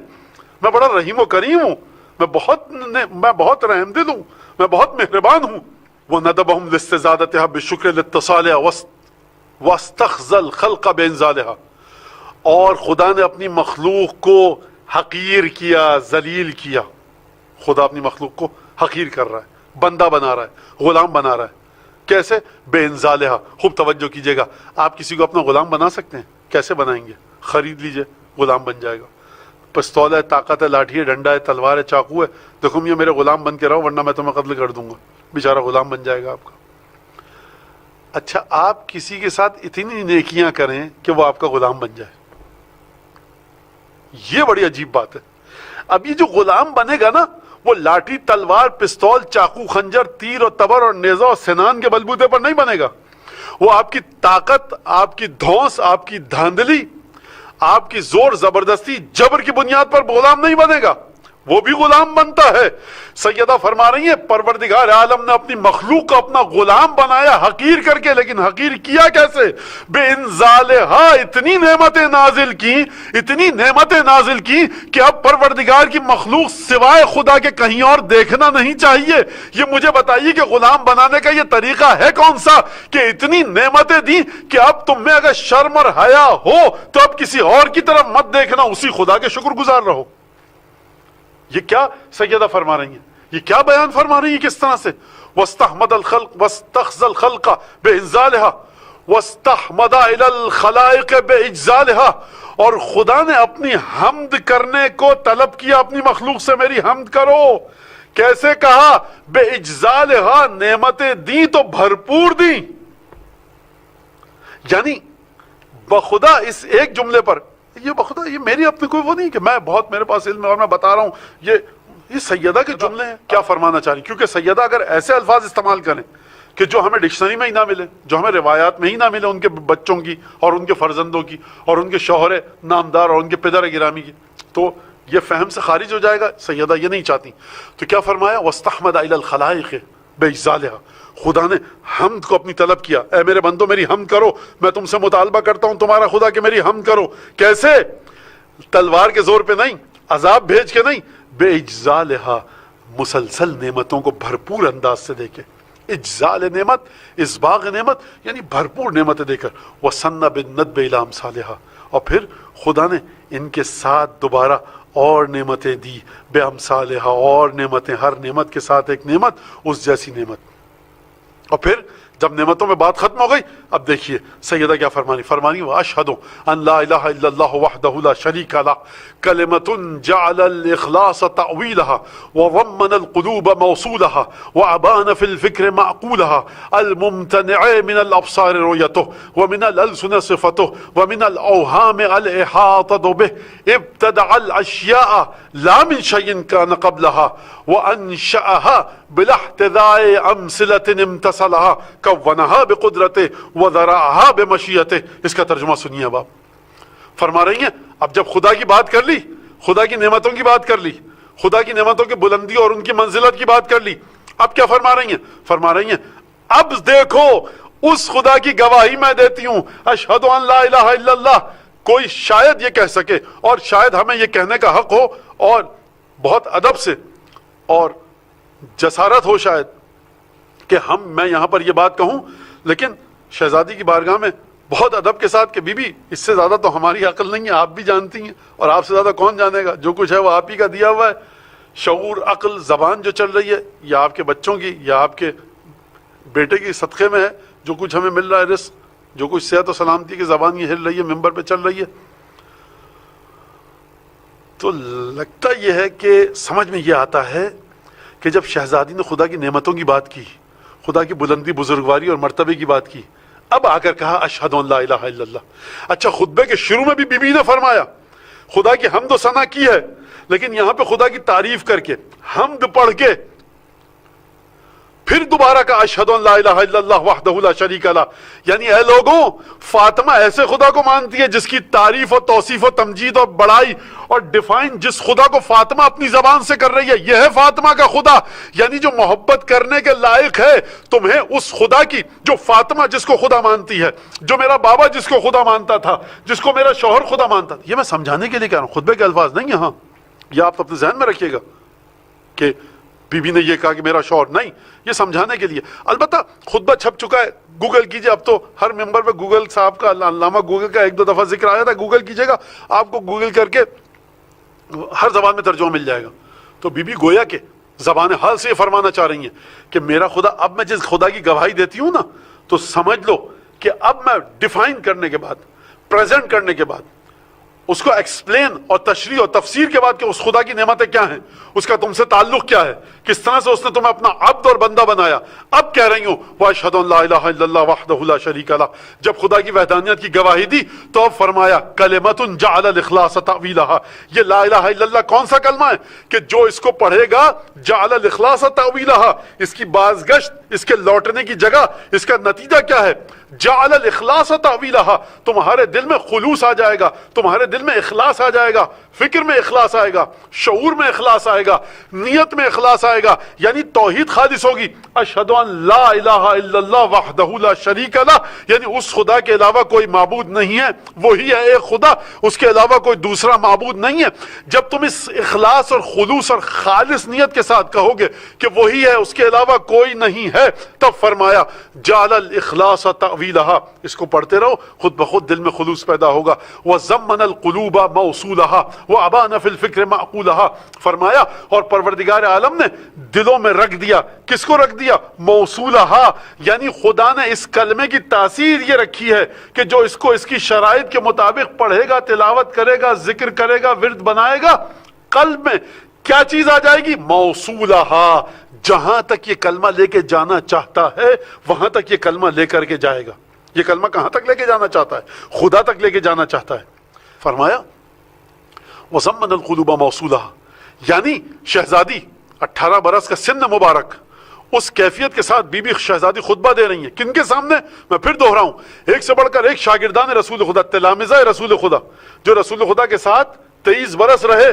میں بڑا رحیم و کریم ہوں، میں بہت رحم دل ہوں، میں بہت مہربان ہوں۔ وَنَدَبَهُمْ لِاسْتِزَادَتِهَا بِالشُّكْرِ لِلتَّصَالِحَةِ وَاسْتَخْزَى الْخَلْقَ بِإِنزَالِهَا، اور خدا نے اپنی مخلوق کو حقیر کیا، ذلیل کیا۔ خدا اپنی مخلوق کو حقیر کر رہا ہے، بندہ بنا رہا ہے، غلام بنا رہا ہے۔ کیسے؟ بِإِنزَالِهَا۔ خوب توجہ کیجئے گا، آپ کسی کو اپنا غلام بنا سکتے ہیں؟ کیسے بنائیں گے؟ خرید لیجئے، غلام بن جائے گا۔ پستول ہے، طاقت ہے، لاٹھی ہے، ڈنڈا ہے، تلوار ہے، چاقو ہے، دیکھو یہ میرے غلام بن کے رہو ورنہ میں تمہیں قتل کر دوں گا، بیچارہ غلام بن جائے گا آپ کا۔ اچھا، آپ کسی کے ساتھ اتنی نیکیاں کریں کہ وہ آپ کا غلام بن جائے، یہ بڑی عجیب بات ہے۔ اب یہ جو غلام بنے گا نا، وہ لاٹھی، تلوار، پستول، چاقو، خنجر، تیر اور تبر اور نیزہ اور سنان کے بلبوتے پر نہیں بنے گا، وہ آپ کی طاقت، آپ کی دھونس، آپ کی دھاندلی، آپ کی زور زبردستی، جبر کی بنیاد پر غلام نہیں بنے گا، وہ بھی غلام بنتا ہے۔ سیدہ فرما رہی ہیں پروردگار عالم نے اپنی مخلوق کو اپنا غلام بنایا حقیر کر کے، لیکن حقیر کیا کیسے؟ بے انزالہا، اتنی نعمتیں نازل کی، اتنی نعمتیں نازل کی کہ اب پروردگار کی مخلوق سوائے خدا کے کہیں اور دیکھنا نہیں چاہیے۔ یہ مجھے بتائیے کہ غلام بنانے کا یہ طریقہ ہے کون سا کہ اتنی نعمتیں دی کہ اب تم میں اگر شرم اور حیا ہو تو اب کسی اور کی طرف مت دیکھنا، اسی خدا کے شکر گزار رہو۔ یہ کیا سیدہ فرما رہی ہیں، یہ کیا بیان فرما رہی ہیں، کس طرح سے؟ وَاسْتَحْمَدَ الْخَلْقَ وَاسْتَخْزَى الْخَلْقَ بِإِنزَالِهَا وَاسْتَحْمَدَ إِلَى الْخَلَائِقِ بِإِجْزَالِهَا، اور خدا نے اپنی حمد کرنے کو طلب کیا، اپنی مخلوق سے میری حمد کرو۔ کیسے کہا؟ بِإِجْزَالِهَا، نعمتیں دیں تو بھرپور دیں، یعنی بخدا اس ایک جملے پر، یہ بخدا، یہ میری اپنی کوئی وہ نہیں کہ میں بہت میرے پاس علم ہے اور میں بتا رہا ہوں، یہ سیدہ کے جملے ہیں۔ کیا فرمانا چاہ رہی؟ کیونکہ سیدہ اگر ایسے الفاظ استعمال کریں کہ جو ہمیں ڈکشنری میں ہی نہ ملے، جو ہمیں روایات میں ہی نہ ملے، ان کے بچوں کی اور ان کے فرزندوں کی اور ان کے شوہر نامدار اور ان کے پدر گرامی کی، تو یہ فہم سے خارج ہو جائے گا۔ سیدہ یہ نہیں چاہتی، تو کیا فرمایا؟ وَاسْتَحْمَدَ إِلَى الْخَلَائِقِ بِإِجْزَالِهَا، خدا نے حمد کو اپنی طلب کیا، اے میرے بندو میری حمد کرو، میں تم سے مطالبہ کرتا ہوں تمہارا خدا کہ میری حمد کرو۔ کیسے؟ تلوار کے زور پہ نہیں، عذاب بھیج کے نہیں، بے اجزالہا، مسلسل نعمتوں کو بھرپور انداز سے دے کے۔ اجزال نعمت، اسباغ نعمت یعنی بھرپور نعمتیں دے کر۔ وَسَنَّ بِالنَّدْبِ إِلَىٰ أَمْثَالِهَا، اور پھر خدا نے ان کے ساتھ دوبارہ اور نعمتیں دی، بے امثالہا، اور نعمتیں، ہر نعمت کے ساتھ ایک نعمت، اس جیسی نعمت۔ اور پھر جب نعمتوں میں بات ختم ہو گئی، اب دیکھیے سیدہ کیا فرمانی وَأَشْهَدُ أَن لَا إِلَهَ إِلَّا اللَّهُ وَحْدَهُ لَا شَرِيكَ لَهُ كَلِمَةٌ جَعَلَ الْإِخْلَاصَ تَأْوِيلَهَا وَضَمَّنَ الْقُلُوبَ مَوْصُولَهَا وَأَبَانَ فِي الْفِكْرِ مَعْقُولَهَا الْمُمْتَنِعِ مِنَ الْأَبْصَارِ رُؤْيَتُهُ وَمِنَ الْأَلْسُنِ صِفَتُهُ وَمِنَ الْأَوْهَامِ الْإِحَاطَةُ بِهِ ابْتَدَعَ الْأَشْيَاءَ لَا مِنْ شَيْءٍ كَانَ قَبْلَهَا وَأَنشَأَهَا بِالْاحْتِذَاءِ أَمْثِلَةٍ امْتَثَلَهَا كَوَّنَهَا بِقُدْرَتِهِ وَذَرَعَهَا بِمَشِيَّتِهِ۔ اس کا ترجمہ سنیے اب آپ۔ فرما رہی ہیں اب جب خدا کی بات کر لی، خدا کی نعمتوں کی بات کر لی، خدا کی نعمتوں کی بلندی اور ان کی منزلت کی بات کر لی، اب کیا فرما رہی ہیں؟ فرما رہی ہیں اب دیکھو اس خدا کی گواہی میں دیتی ہوں، اشہد ان لا الہ الا اللہ۔ کوئی شاید یہ کہہ سکے اور شاید ہمیں یہ کہنے کا حق ہو اور بہت ادب سے اور جسارت ہو شاید کہ میں یہاں پر یہ بات کہوں، لیکن شہزادی کی بارگاہ میں بہت ادب کے ساتھ کہ بی بی اس سے زیادہ تو ہماری عقل نہیں ہے، آپ بھی جانتی ہیں، اور آپ سے زیادہ کون جانے گا، جو کچھ ہے وہ آپ ہی کا دیا ہوا ہے۔ شعور، عقل، زبان جو چل رہی ہے یا آپ کے بچوں کی یا آپ کے بیٹے کی صدقے میں ہے جو کچھ ہمیں مل رہا ہے رزق، جو کچھ صحت و سلامتی کی زبان یہ ہل رہی ہے، ممبر پہ چل رہی ہے، تو لگتا یہ ہے کہ سمجھ میں یہ آتا ہے کہ جب شہزادی نے خدا کی نعمتوں کی بات کی، خدا کی بلندی، بزرگواری اور مرتبے کی بات کی، اب آ کر کہا اشہد ان لا الہ الا اللہ۔ اچھا، خطبے کے شروع میں بھی بی بی نے فرمایا خدا کی حمد و ثنا کی ہے، لیکن یہاں پہ خدا کی تعریف کر کے، حمد پڑھ کے، پھر دوبارہ کہا اشہد ان لا الہ الا اللہ وحدہ لا شریک لہ، یعنی اے لوگوں، فاطمہ ایسے خدا کو مانتی ہے جس کی تعریف و توصیف و تمجید اور بڑائی اور ڈیفائن جس خدا کو فاطمہ اپنی زبان سے کر رہی ہے، یہ ہے فاطمہ کا خدا، یعنی جو محبت کرنے کے لائق ہے تمہیں اس خدا کی جو فاطمہ جس کو خدا مانتی ہے، جو میرا بابا جس کو خدا مانتا تھا، جس کو میرا شوہر خدا مانتا تھا۔ یہ میں سمجھانے کے لیے کہہ رہا ہوں، خطبے کے الفاظ نہیں یہاں، یہ آپ اپنے ذہن میں رکھیے گا کہ بی بی نے یہ کہا کہ میرا شوہر، نہیں، یہ سمجھانے کے لیے۔ البتہ خطبہ چھپ چکا ہے، گوگل کیجئے، اب تو ہر ممبر پہ گوگل صاحب کا، علامہ گوگل کا ایک دو دفعہ ذکر آیا تھا، گوگل کیجئے گا، آپ کو گوگل کر کے ہر زبان میں ترجمہ مل جائے گا۔ تو بی بی گویا کہ زبان حال سے یہ فرمانا چاہ رہی ہیں کہ میرا خدا، اب میں جس خدا کی گواہی دیتی ہوں نا، تو سمجھ لو کہ اب میں ڈیفائن کرنے کے بعد، پریزنٹ کرنے کے بعد، اس کو ایکسپلین اور تشریح اور تفسیر کے بعد کہ اس خدا کی نعمتیں کیا ہیں، اس کا تم سے تعلق کیا ہے، کس طرح سے اس نے تمہیں اپنا عبد اور بندہ بنایا، اب کہہ رہی ہوں وَأَشْهَدُ أَن لَا إِلَٰهَ إِلَّا اللَّهُ وَحْدَهُ لَا شَرِيكَ لَهُ۔ جب خدا کی وحدانیت کی گواہی دی تو اب فرمایا کلمۃ جعل الإخلاص تأویلها، یہ لا الہ الا اللہ کون سا کلمہ ہے کہ جو اس کو پڑھے گا جعل الإخلاص تأویلها، اس کی بازگشت، اس کے لوٹنے کی جگہ، اس کا نتیجہ کیا ہے؟ جعل الإخلاص تأویلها، تمہارے دل میں خلوص آ جائے گا، تمہارے دل میں اخلاص آ جائے گا، فکر میں اخلاص آئے گا، شعور میں اخلاص آئے گا، نیت میں اخلاص آئے گا، یعنی توحید خالص ہوگی۔ اشہد ان لا الہ الا اللہ وحدہ لا شریک لہ، یعنی اس خدا کے علاوہ کوئی معبود نہیں ہے، وہی ہے ایک خدا، اس کے علاوہ کوئی دوسرا معبود نہیں ہے۔ جب تم اس اخلاص اور خلوص اور خالص نیت کے ساتھ کہو گے کہ وہی ہے، اس کے علاوہ کوئی نہیں ہے، تب فرمایا جعل الاخلاص تأویلہا، اس کو پڑھتے رہو، خود بخود دل میں خلوص پیدا ہوگا۔ وَزَمَّنَ الْقُلُوبَ مَوْصُولَهَا وَأَبَانَ فِي الْفِكْرِ مَعْقُولَهَا، فرمایا اور پروردگار عالم نے دلوں میں رکھ دیا، کس کو رکھ دیا؟ موصولہا، یعنی خدا نے اس کلمے کی تاثیر یہ رکھی ہے کہ جو اس کو اس کی شرائط کے مطابق پڑھے گا، تلاوت کرے گا، ذکر کرے گا، ورد بنائے گا، قلب میں کیا چیز آ جائے گی؟ موصولہا، جہاں تک یہ کلمہ لے کے جانا چاہتا ہے وہاں تک یہ کلمہ لے کر کے جائے گا۔ یہ کلمہ کہاں تک لے کے جانا چاہتا ہے؟ خدا تک لے کے جانا چاہتا ہے۔ فرمایا وَزَمَّنَ الْقُلُوبَ مَوْصُولَهَا، یعنی شہزادی 18 برس کا سن مبارک، اس کیفیت کے ساتھ بی بی شہزادی خطبہ دے رہی ہیں، کن کے سامنے؟ میں پھر دہراؤں، ایک سے بڑھ کر ایک شاگردان رسول خدا، تلامذہ رسول خدا، جو رسول خدا کے ساتھ 23 برس رہے،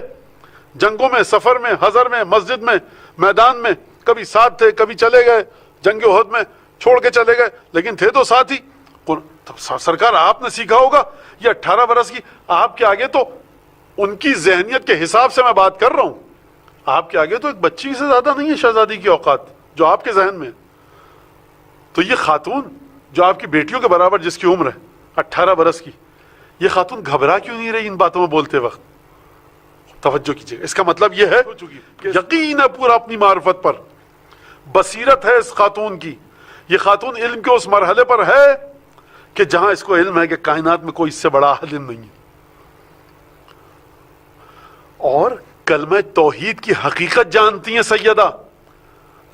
جنگوں میں، سفر میں، حضر میں، مسجد میں، میدان میں، کبھی ساتھ تھے، کبھی چلے گئے، جنگ احد میں چھوڑ کے چلے گئے، لیکن تھے تو ساتھ ہی۔ سرکار آپ نے سیکھا ہوگا، یہ 18 برس کی آپ کے آگے، تو ان کی ذہنیت کے حساب سے میں بات کر رہا ہوں، آپ کے آگے تو ایک بچی سے زیادہ نہیں ہے شہزادی کی اوقات جو آپ کے ذہن میں ہے۔ تو یہ خاتون جو آپ کی بیٹیوں کے برابر جس کی عمر ہے 18 برس کی، یہ خاتون گھبرا کیوں نہیں رہی ان باتوں میں بولتے وقت؟ توجہ کیجیے، اس کا مطلب یہ ہے کہ یقین ہے پورا اپنی معرفت پر، بصیرت ہے اس خاتون کی، یہ خاتون علم کے اس مرحلے پر ہے کہ جہاں اس کو علم ہے کہ کائنات میں کوئی اس سے بڑا عالم نہیں ہے، اور کلمہ توحید کی حقیقت جانتی ہیں سیدہ۔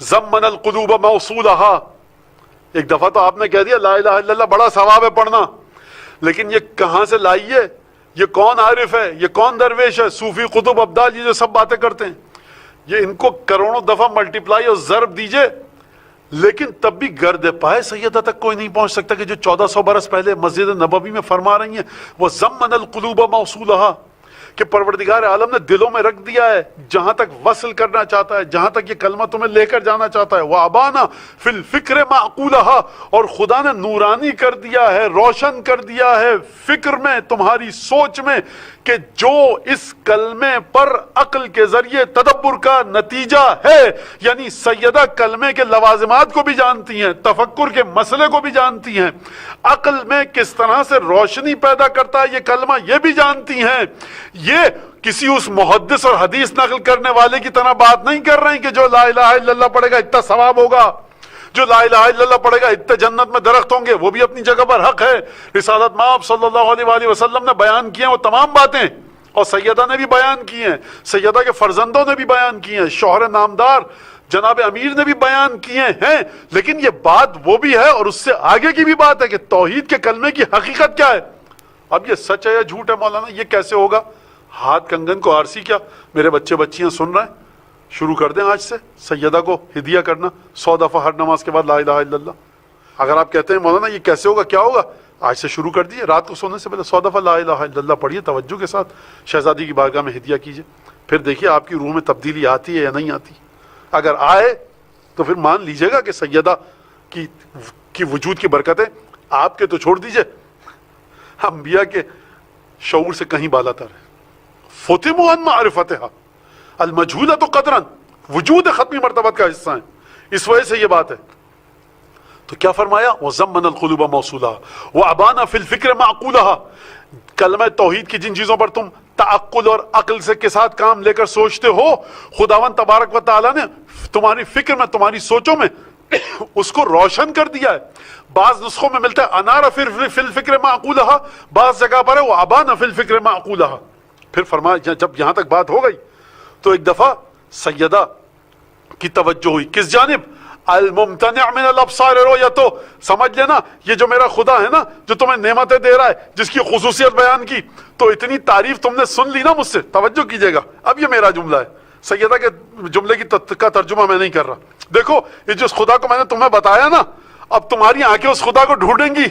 زمن القلوب موصولہا، ایک دفعہ تو آپ نے کہہ دیا لا الہ الا اللہ بڑا ثواب ہے پڑھنا، لیکن یہ کہاں سے لائیے؟ یہ کون عارف ہے؟ یہ کون درویش ہے؟ صوفی قطب ابدال یہ جو سب باتیں کرتے ہیں، یہ ان کو کروڑوں دفعہ ملٹیپلائی اور ضرب دیجئے، لیکن تب بھی گرد پائے سیدہ تک کوئی نہیں پہنچ سکتا کہ جو 1400 برس پہلے مسجد نبوی میں فرما رہی ہیں وہ زمن القلوب موصولہا، کہ پروردگار عالم نے دلوں میں رکھ دیا ہے، جہاں تک وصل کرنا چاہتا ہے، جہاں تک یہ کلمہ تمہیں لے کر جانا چاہتا ہے۔ وَأَبَانَ فِي الْفِكْرِ مَعْقُولَهَا، اور خدا نے نورانی کر دیا ہے، روشن کر دیا ہے فکر میں، تمہاری سوچ میں، کہ جو اس کلمے پر عقل کے ذریعے تدبر کا نتیجہ ہے، یعنی سیدہ کلمے کے لوازمات کو بھی جانتی ہیں، تفکر کے مسئلے کو بھی جانتی ہیں، عقل میں کس طرح سے روشنی پیدا کرتا ہے یہ کلمہ یہ بھی جانتی ہیں۔ یہ کسی اس محدث اور حدیث نقل کرنے والے کی طرح بات نہیں کر رہے ہیں کہ جو لا الہ الا اللہ پڑھے گا اتنا ثواب ہوگا، جو لا الہ الا اللہ پڑھے گا اتنے جنت میں درخت ہوں گے، وہ بھی اپنی جگہ پر حق ہے۔ رسالت مآب صلی اللہ علیہ وآلہ وسلم نے بیان کیے ہیں وہ تمام باتیں، اور سیدہ نے بھی بیان کی ہیں، سیدہ کے فرزندوں نے بھی بیان کی ہیں، شوہر نامدار جناب امیر نے بھی بیان کیے ہیں، لیکن یہ بات وہ بھی ہے اور اس سے آگے کی بھی بات ہے کہ توحید کے کلمے کی حقیقت کیا ہے۔ اب یہ سچ ہے یا جھوٹ ہے مولانا، یہ کیسے ہوگا؟ ہاتھ کنگن کو آرسی کیا، میرے بچے بچیاں سن رہے ہیں، شروع کر دیں آج سے سیدہ کو ہدیہ کرنا 100 دفعہ ہر نماز کے بعد لا الہ الا اللہ۔ اگر آپ کہتے ہیں مولانا یہ کیسے ہوگا، کیا ہوگا، آج سے شروع کر دیجیے، رات کو سونے سے پہلے 100 دفعہ لا الہ الا اللہ پڑھیے، توجہ کے ساتھ شہزادی کی بارگاہ میں ہدیہ کیجیے، پھر دیکھیے آپ کی روح میں تبدیلی آتی ہے یا نہیں آتی۔ اگر آئے تو پھر مان لیجئے گا کہ سیدہ کی وجود کی برکتیں آپ کے تو چھوڑ دیجئے، انبیاء کے شعور سے کہیں بالا تر ہے۔ فتموا عن معرفتها المجہولۃ قدرا، وجود ختمی مرتبت کا حصہ ہیں، اس وجہ سے یہ بات ہے۔ تو کیا فرمایا؟ وَزَمَّنَ الْقُلُوبَ مَوْصُولَهَا وَأَبَانَ فِي الْفِكْرِ مَعْقُولَهَا، کلمہ توحید کی جن چیزوں پر تم تعقل اور عقل سے کے ساتھ کام لے کر سوچتے ہو، خداوند تبارک و تعالیٰ نے تمہاری فکر میں، تمہاری سوچوں میں اس کو روشن کر دیا ہے۔ بعض نسخوں میں ملتا ہے انار فی الفکر معقولہا، بعض جگہ پر ہے وہ ابان فی الفکر معقولہا۔ پھر فرمایا جب یہاں تک بات ہو گئی تو ایک دفعہ سیدہ کی توجہ ہوئی کس جانب؟ الممتنع من الابصار رؤیتو، سمجھ لینا یہ جو میرا خدا ہے نا جو تمہیں نعمتیں دے رہا ہے، جس کی خصوصیت بیان کی، تو اتنی تعریف تم نے سن لی نا مجھ سے، توجہ کیجئے گا، اب یہ میرا جملہ ہے، سیدہ کے جملے کا ترجمہ میں نہیں کر رہا۔ دیکھو یہ جس خدا کو میں نے تمہیں بتایا نا، اب تمہاری آنکھیں اس خدا کو ڈھونڈیں گی،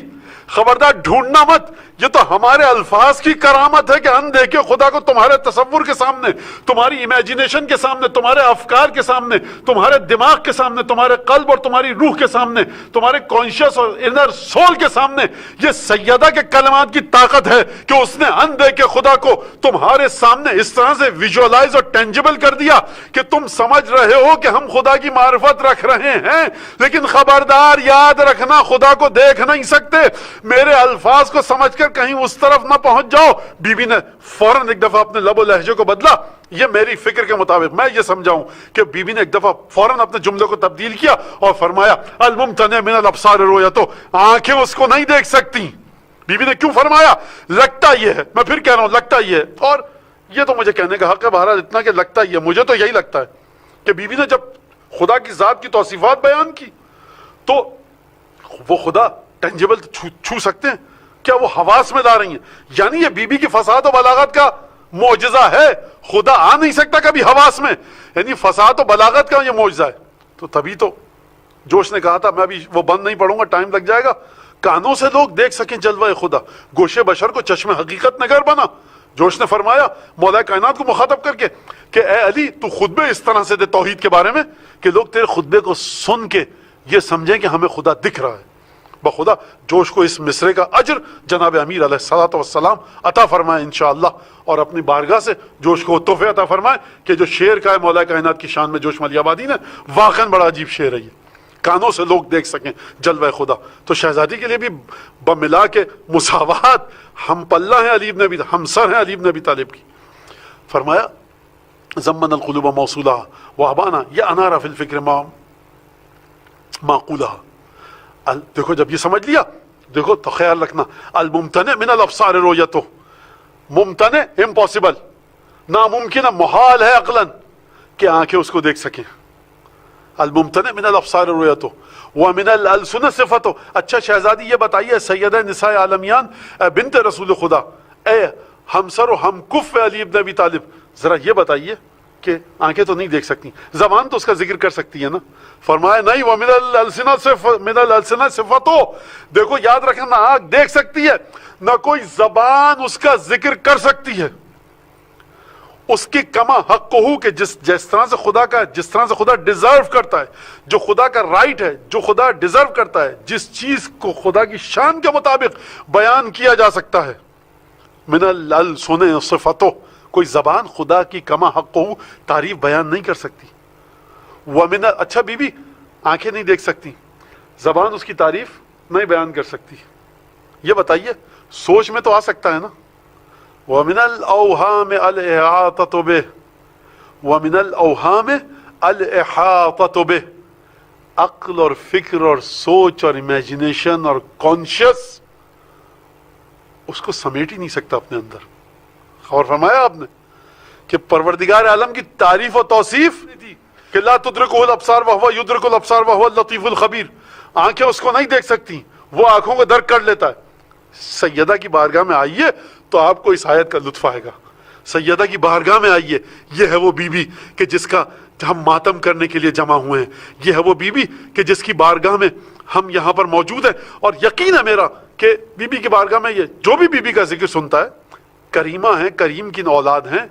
خبردار ڈھونڈنا مت، یہ تو ہمارے الفاظ کی کرامت ہے کہ ہم دیکھیں خدا کو تمہارے تصور کے سامنے، تمہاری امیجینیشن کے سامنے، تمہارے افکار کے سامنے، تمہارے دماغ کے سامنے، تمہارے قلب اور تمہاری روح کے سامنے، تمہارے کانشیس اور انر سول کے سامنے۔ یہ سیدہ کے کلمات کی طاقت ہے کہ اس نے اندیکھے خدا کو تمہارے سامنے اس طرح سے ویژوالائز اور ٹینجیبل کر دیا کہ تم سمجھ رہے ہو کہ ہم خدا کی معرفت رکھ رہے ہیں، لیکن خبردار یاد رکھنا خدا کو دیکھ نہیں سکتے، میرے الفاظ کو سمجھ کر کہیں اس طرف نہ پہنچ جاؤ۔ بی بی نے فوراً ایک دفعہ اپنے لب و لہجے کو بدلا، یہ میری فکر کے مطابق میں یہ سمجھاؤں کہ بی بی نے ایک دفعہ فوراً اپنے جملے کو تبدیل کیا اور فرمایا الممتنع من الابصار رؤیتو، آنکھیں اس کو نہیں دیکھ سکتی۔ بی بی نے کیوں فرمایا؟ لگتا یہ ہے، میں پھر کہہ رہا ہوں لگتا یہ ہے، اور یہ تو مجھے کہنے کا حق ہے بہرحال اتنا کہ لگتا یہ ہے، مجھے تو یہی لگتا ہے کہ بی بی نے جب خدا کی ذات کی توصیفات بیان کی تو وہ خدا ٹینجیبل چھو سکتے ہیں کیا؟ وہ حواس میں لا رہی ہیں، یعنی یہ بی بی کی فصاحت و بلاغت کا معجزہ ہے، خدا آ نہیں سکتا کبھی حواس میں، یعنی فصاحت و بلاغت کا یہ معجزہ ہے۔ تو تبھی تو جوش نے کہا تھا، میں ابھی وہ بند نہیں پڑھوں گا، ٹائم لگ جائے گا، کانوں سے لوگ دیکھ سکیں جلوہ خدا، گوشے بشر کو چشم حقیقت نگر بنا۔ جوش نے فرمایا مولا کائنات کو مخاطب کر کے کہ اے علی تو خطبے اس طرح سے دے توحید کے بارے میں کہ لوگ تیرے خطبے کو سن کے یہ سمجھیں کہ ہمیں خدا دکھ رہا ہے۔ بخدا جوش کو اس مصرے کا اجر جناب امیر علیہ الصلوۃ والسلام عطا فرمائے انشاءاللہ، اور اپنی بارگاہ سے جوش کو تحفے عطا فرمائے کہ جو شعر کا ہے مولا کائنات کی شان میں جوش ملی آبادی نے، واقعاً بڑا عجیب شعر ہے یہ، کانوں سے لوگ دیکھ سکیں جلوہ خدا۔ تو شہزادی کے لیے بھی بملا کے مساوات ہم پلہ ہیں علی بن ابی، ہم سر ہیں علی بن ابی طالب کی۔ فرمایا زمن القلوب موصولہ وابانا یا انارا فی الفکر معقولہ۔ دیکھو جب یہ سمجھ لیا، دیکھو تو خیال رکھنا الممتنع من الابصار رؤیتو، ممتنع امپاسبل، ناممکن محال ہے عقلاً کہ آنکھیں اس کو دیکھ سکیں، الممتنع من الابصار رؤیتو ومن الالسن صفتو۔ اچھا شہزادی یہ بتائیے سیدہ نساء عالمیان بنت رسول خدا، اے ہمسر و ہم کف علی ابن ابی طالب، ذرا یہ بتائیے کہ آنکھیں تو نہیں دیکھ سکتی، زبان تو اس کا ذکر کر سکتی ہے نا؟ فرمایا نہیں، وَمِنَ الْأَلْسِنَةِ صِفَتُ، دیکھو یاد رکھنا آنکھ دیکھ سکتی ہے، نہ کوئی زبان اس کا ذکر کر سکتی ہے، اس کی کما حق ہو کہ جس طرح سے خدا کا، جس طرح سے خدا ڈیزرو کرتا ہے، جو خدا کا رائٹ ہے، جو خدا ڈیزرو کرتا ہے، جس چیز کو خدا کی شان کے مطابق بیان کیا جا سکتا ہے، من الْأَلْسِنَةِ صِفَتُ، کوئی زبان خدا کی کما حق ہو تعریف بیان نہیں کر سکتی۔ وَمِنَ، اچھا بی بی آنکھیں نہیں دیکھ سکتی، زبان اس کی تعریف نہیں بیان کر سکتی، یہ بتائیے سوچ میں تو آ سکتا ہے نا؟ وَمِنَ الْأَوْهَامِ الْإِحَاطَةُ، وَمِنَ الْأَوْهَامِ الْإِحَاطَةُ، عقل اور فکر اور سوچ اور امیجنیشن اور کانشیس اس کو سمیٹ ہی نہیں سکتا اپنے اندر. غور فرمایا آپ نے کہ پروردگار عالم کی تعریف و توصیف تھی کہ لا تدرکہ الابصار وہو یدرک الابصار وہو اللطیف الخبیر. آنکھیں اس کو نہیں دیکھ سکتی، وہ آنکھوں کو درک کر لیتا ہے. سیدہ کی بارگاہ میں آئیے تو آپ کو اس آیت کا لطف آئے گا. سیدہ کی بارگاہ میں آئیے، یہ ہے وہ بی بی کہ جس کا ہم ماتم کرنے کے لیے جمع ہوئے ہیں. یہ ہے وہ بی بی کہ جس کی بارگاہ میں ہم یہاں پر موجود ہیں. اور یقین ہے میرا کہ بی بی کی بارگاہ میں یہ جو بھی بی بی کا ذکر سنتا ہے، کریمہ ہیں، کریم کی اولاد ہیں،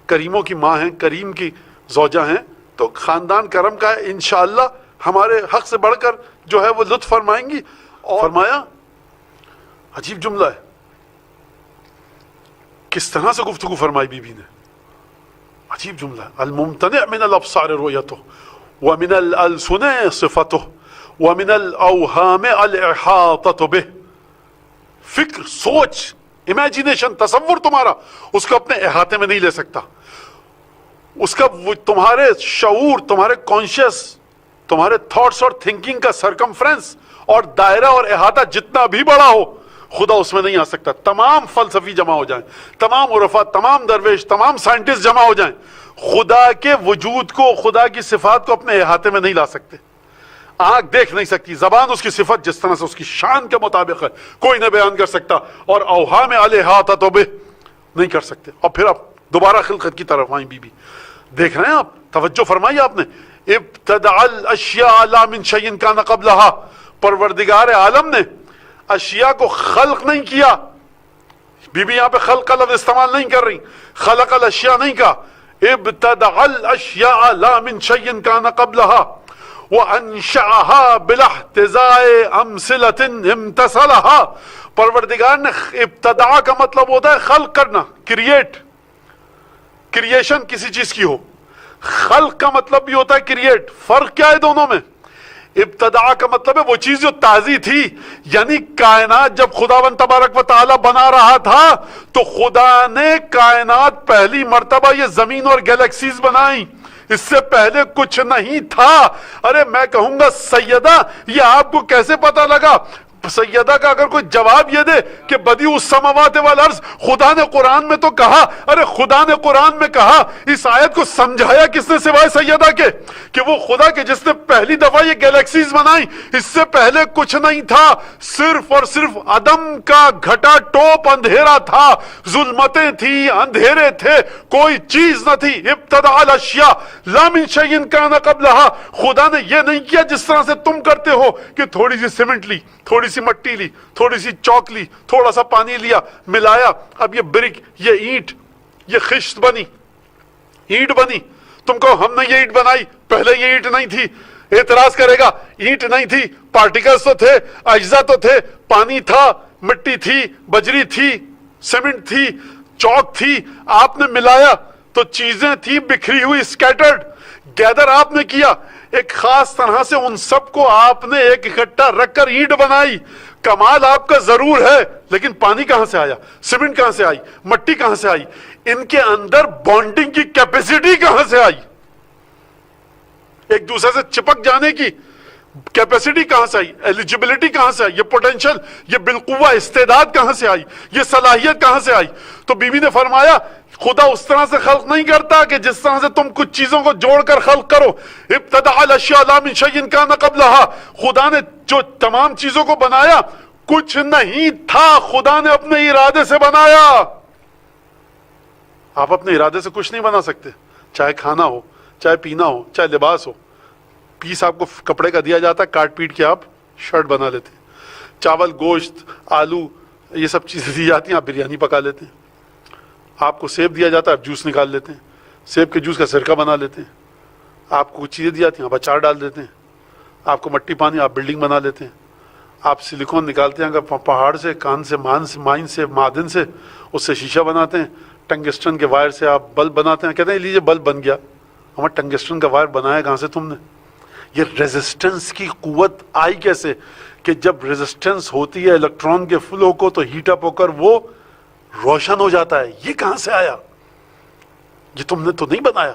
کریموں کی ماں ہیں، کریم کی زوجہ ہیں، تو خاندان کرم کا ہے. انشاءاللہ ہمارے حق سے بڑھ کر جو ہے وہ لطف فرمائیں گی. اور فرمایا عجیب جملہ ہے، کس طرح سے گفتگو فرمائی بی بی نے. عجیب جملہ ہے. الممتنع من الابصار رؤیتہ ومن الالسن صفتہ ومن الاوہام الاحاطۃ بہ. فکر، سوچ، امیجنیشن، تصور تمہارا اس کو اپنے احاطے میں نہیں لے سکتا. اس کا تمہارے شعور، تمہارے کانشیس، تمہارے تھاٹس اور تھنکنگ کا سرکمفرنس اور دائرہ اور احاطہ جتنا بھی بڑا ہو، خدا اس میں نہیں آ سکتا. تمام فلسفی جمع ہو جائیں، تمام عرفا، تمام درویش، تمام سائنٹسٹ جمع ہو جائیں، خدا کے وجود کو، خدا کی صفات کو اپنے احاطے میں نہیں لا سکتے. آنکھ دیکھ نہیں سکتی، زبان اس کی صفت جس طرح سے اس کی شان کے مطابق ہے کوئی نہ بیان کر سکتا، اور اوہام الاحاطۃ بہ نہیں کر سکتے. اور پھر آپ دوبارہ خلقت کی طرف آئیں. بی بی دیکھ رہے ہیں آپ، توجہ فرمائی آپ نے. ابتدع الاشیاء لا من شیء کان قبلہا. پروردگار عالم نے اشیاء کو خلق نہیں کیا. بی بی یہاں پہ خلق کا لفظ استعمال نہیں کر رہی، خلق الاشیاء نہیں کہا. ابتدع الاشیاء لا من شیء کان قبلہا وانشأها بالاحتزاء امثلۃ امتثلها. پروردگار نے ابتداء کا مطلب ہوتا ہے خلق کرنا، کریٹ، کریشن کسی چیز کی ہو. خلق کا مطلب بھی ہوتا ہے کریٹ. فرق کیا ہے دونوں میں؟ ابتداء کا مطلب ہے وہ چیز جو تازی تھی، یعنی کائنات جب خداوند تبارک و تعالی بنا رہا تھا تو خدا نے کائنات پہلی مرتبہ یہ زمین اور گیلیکسیز بنائی، اس سے پہلے کچھ نہیں تھا. ارے میں کہوں گا سیدہ یہ آپ کو کیسے پتا لگا؟ سیدہ کا اگر کوئی جواب یہ دے کہ بدیع السماوات والارض، خدا نے قرآن میں تو کہا. ارے خدا نے قرآن میں کہا، اس آیت کو سمجھایا کس نے سوائے سیدہ کے کہ وہ خدا کے جس نے پہلی دفعہ یہ گیلیکسیز بنائی، اس سے پہلے کچھ نہیں تھا، صرف اور صرف عدم کا گھٹا ٹوپ اندھیرا تھا، ظلمتیں تھی، اندھیرے تھے، کوئی چیز نہ تھی. ابتدع الاشیاء لا من شیء کان قبلہا. خدا نے یہ نہیں کیا جس طرح سے تم کرتے ہو کہ تھوڑی سی سیمنٹ لی، تھوڑی سی مٹی لی، تھوڑی سی چوک لی، تھوڑا سا پانی لیا، ملایا، اب یہ برک، یہ اینٹ، یہ خشت بنی، اینٹ بنی. تم کہو ہم نے یہ اینٹ بنائی، پہلے یہ اینٹ نہیں تھی. اعتراض کرے گا اینٹ نہیں تھی، پارٹیکلز تو تھے، اجزاء تو تھے، پانی تھا، مٹی تھی، بجری تھی، سیمنٹ تھی، چوک تھی، آپ نے ملایا تو چیزیں تھی بکھری ہوئی، اسکیٹرڈ. گیدر آپ نے کیا ایک خاص طرح سے، ان سب کو آپ نے ایک اکٹھا رکھ کر اینٹ بنائی. کمال آپ کا ضرور ہے، لیکن پانی کہاں سے آیا؟ سیمنٹ کہاں سے آئی؟ مٹی کہاں سے آئی؟ ان کے اندر بانڈنگ کی کیپیسٹی کہاں سے آئی؟ ایک دوسرے سے چپک جانے کی کیپیسٹی کہاں سے آئی؟ ایلیجیبلٹی کہاں سے آئی؟ یہ پوٹینشل، یہ بالقوہ استعداد کہاں سے آئی؟ یہ صلاحیت کہاں سے آئی؟ تو بی بی نے فرمایا خدا اس طرح سے خلق نہیں کرتا کہ جس طرح سے تم کچھ چیزوں کو جوڑ کر خلق کرو. ابتدع الاشیاء لا من شیء کان قبلہا. خدا نے جو تمام چیزوں کو بنایا کچھ نہیں تھا، خدا نے اپنے ارادے سے بنایا. آپ اپنے ارادے سے کچھ نہیں بنا سکتے، چاہے کھانا ہو، چاہے پینا ہو، چاہے لباس ہو. پیس آپ کو کپڑے کا دیا جاتا ہے، کاٹ پیٹ کے آپ شرٹ بنا لیتے ہیں. چاول، گوشت، آلو، یہ سب چیزیں دی جاتی ہیں، آپ بریانی پکا لیتے ہیں. آپ کو سیب دیا جاتا ہے، آپ جوس نکال لیتے ہیں، سیب کے جوس کا سرکہ بنا لیتے ہیں. آپ کو کچھ چیزیں دی جاتی ہیں، آپ اچار ڈال دیتے ہیں. آپ کو مٹی پانی، آپ بلڈنگ بنا لیتے ہیں. آپ سلیکون نکالتے ہیں اگر پہاڑ سے، کان سے، مائن سے، معدن سے، اس سے شیشہ بناتے ہیں. ٹنگسٹن کے وائر سے آپ بلب بناتے ہیں، کہتے ہیں لیجیے بلب بن گیا. ہمیں ٹنگسٹن کا وائر بنایا کہاں سے تم نے؟ یہ ریزسٹنس کی قوت آئی کیسے کہ جب ریزسٹنس ہوتی ہے الیکٹران کے فلو کو تو ہیٹ اپ ہو کر وہ روشن ہو جاتا ہے. یہ کہاں سے آیا؟ یہ تم نے تو نہیں بنایا.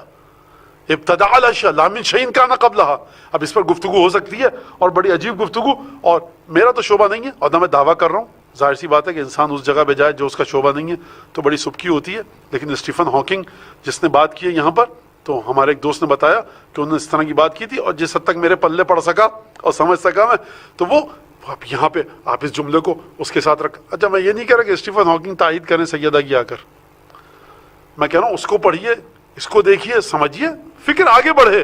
ابتدع الاشیاء لا من شیء کان قبلھا. اب اس پر گفتگو ہو سکتی ہے اور بڑی عجیب گفتگو، اور میرا تو شعبہ نہیں ہے اور نہ میں دعویٰ کر رہا ہوں. ظاہر سی بات ہے کہ انسان اس جگہ پہ جائے جو اس کا شعبہ نہیں ہے تو بڑی سبکی ہوتی ہے. لیکن اسٹیفن ہاکنگ جس نے بات کی ہے یہاں پر، تو ہمارے ایک دوست نے بتایا کہ انہوں نے اس طرح کی بات کی تھی، اور جس حد تک میرے پلے پڑ سکا اور سمجھ سکا میں، تو وہ یہاں پہ آپ اس جملے کو اس کے ساتھ رکھ. اچھا میں یہ نہیں کہہ رہا کہ اسٹیفن ہاکنگ تائید کریں سیدہ کی آ کر، میں کہہ رہا ہوں اس کو پڑھیے، اس کو دیکھیے، سمجھیے، فکر آگے بڑھے.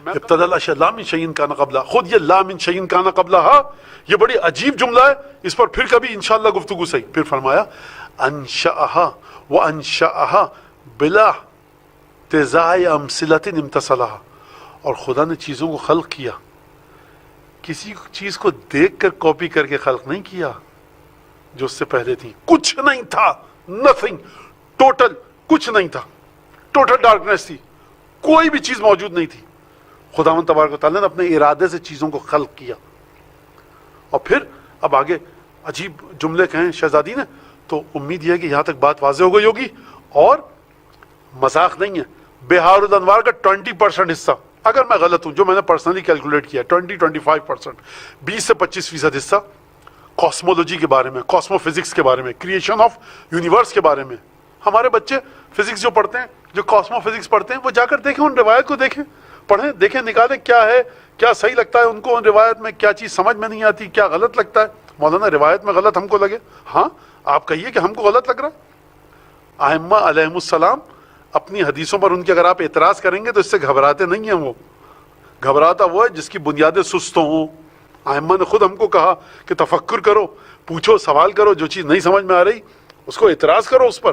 ابتداء الاشیاء لا من شیء کان قبلھا، خود یہ لا من شیء کان قبلھا یہ بڑی عجیب جملہ ہے. اس پر پھر کبھی انشاءاللہ گفتگو صحیح. پھر فرمایا انشأھا وانشأھا بلا تزاع امثلۃ امتثلھا، اور خدا نے چیزوں کو خلق کیا، کسی چیز کو دیکھ کر کاپی کر کے خلق نہیں کیا جو اس سے پہلے تھی. کچھ نہیں تھا، نتھنگ، ٹوٹل کچھ نہیں تھا، ٹوٹل ڈارکنیس تھی، کوئی بھی چیز موجود نہیں تھی. خداوند تبارک و تعالیٰ نے اپنے ارادے سے چیزوں کو خلق کیا. اور پھر اب آگے عجیب جملے کہیں شہزادی نے، تو امید یہ ہے کہ یہاں تک بات واضح ہو گئی ہوگی. اور مذاق نہیں ہے، بہار الانوار کا 20% حصہ، اگر میں غلط ہوں، جو میں نے پرسنلی کیلکولیٹ کیا 25%، 20 سے 25% حصہ کاسمولوجی کے بارے میں، کاسمو فزکس کے بارے میں، کریشن آف یونیورس کے بارے میں. ہمارے بچے فزکس جو پڑھتے ہیں، جو کاسمو فزکس پڑھتے ہیں، وہ جا کر دیکھیں، ان روایت کو دیکھیں، پڑھیں، دیکھیں، نکالیں کیا ہے، کیا صحیح لگتا ہے ان کو ان روایت میں، کیا چیز سمجھ میں نہیں آتی، کیا غلط لگتا ہے. مولانا روایت میں غلط ہم کو لگے، ہاں آپ کہیے کہ ہم کو غلط لگ رہا ہے. ائمہ علیہم السلام اپنی حدیثوں پر ان کے اگر آپ اعتراض کریں گے تو اس سے گھبراتے نہیں ہیں. وہ گھبراتا وہ ہے جس کی بنیادیں سست ہوں. ائمہ نے خود ہم کو کہا کہ تفکر کرو، پوچھو، سوال کرو، جو چیز نہیں سمجھ میں آ رہی اس کو اعتراض کرو، اس پر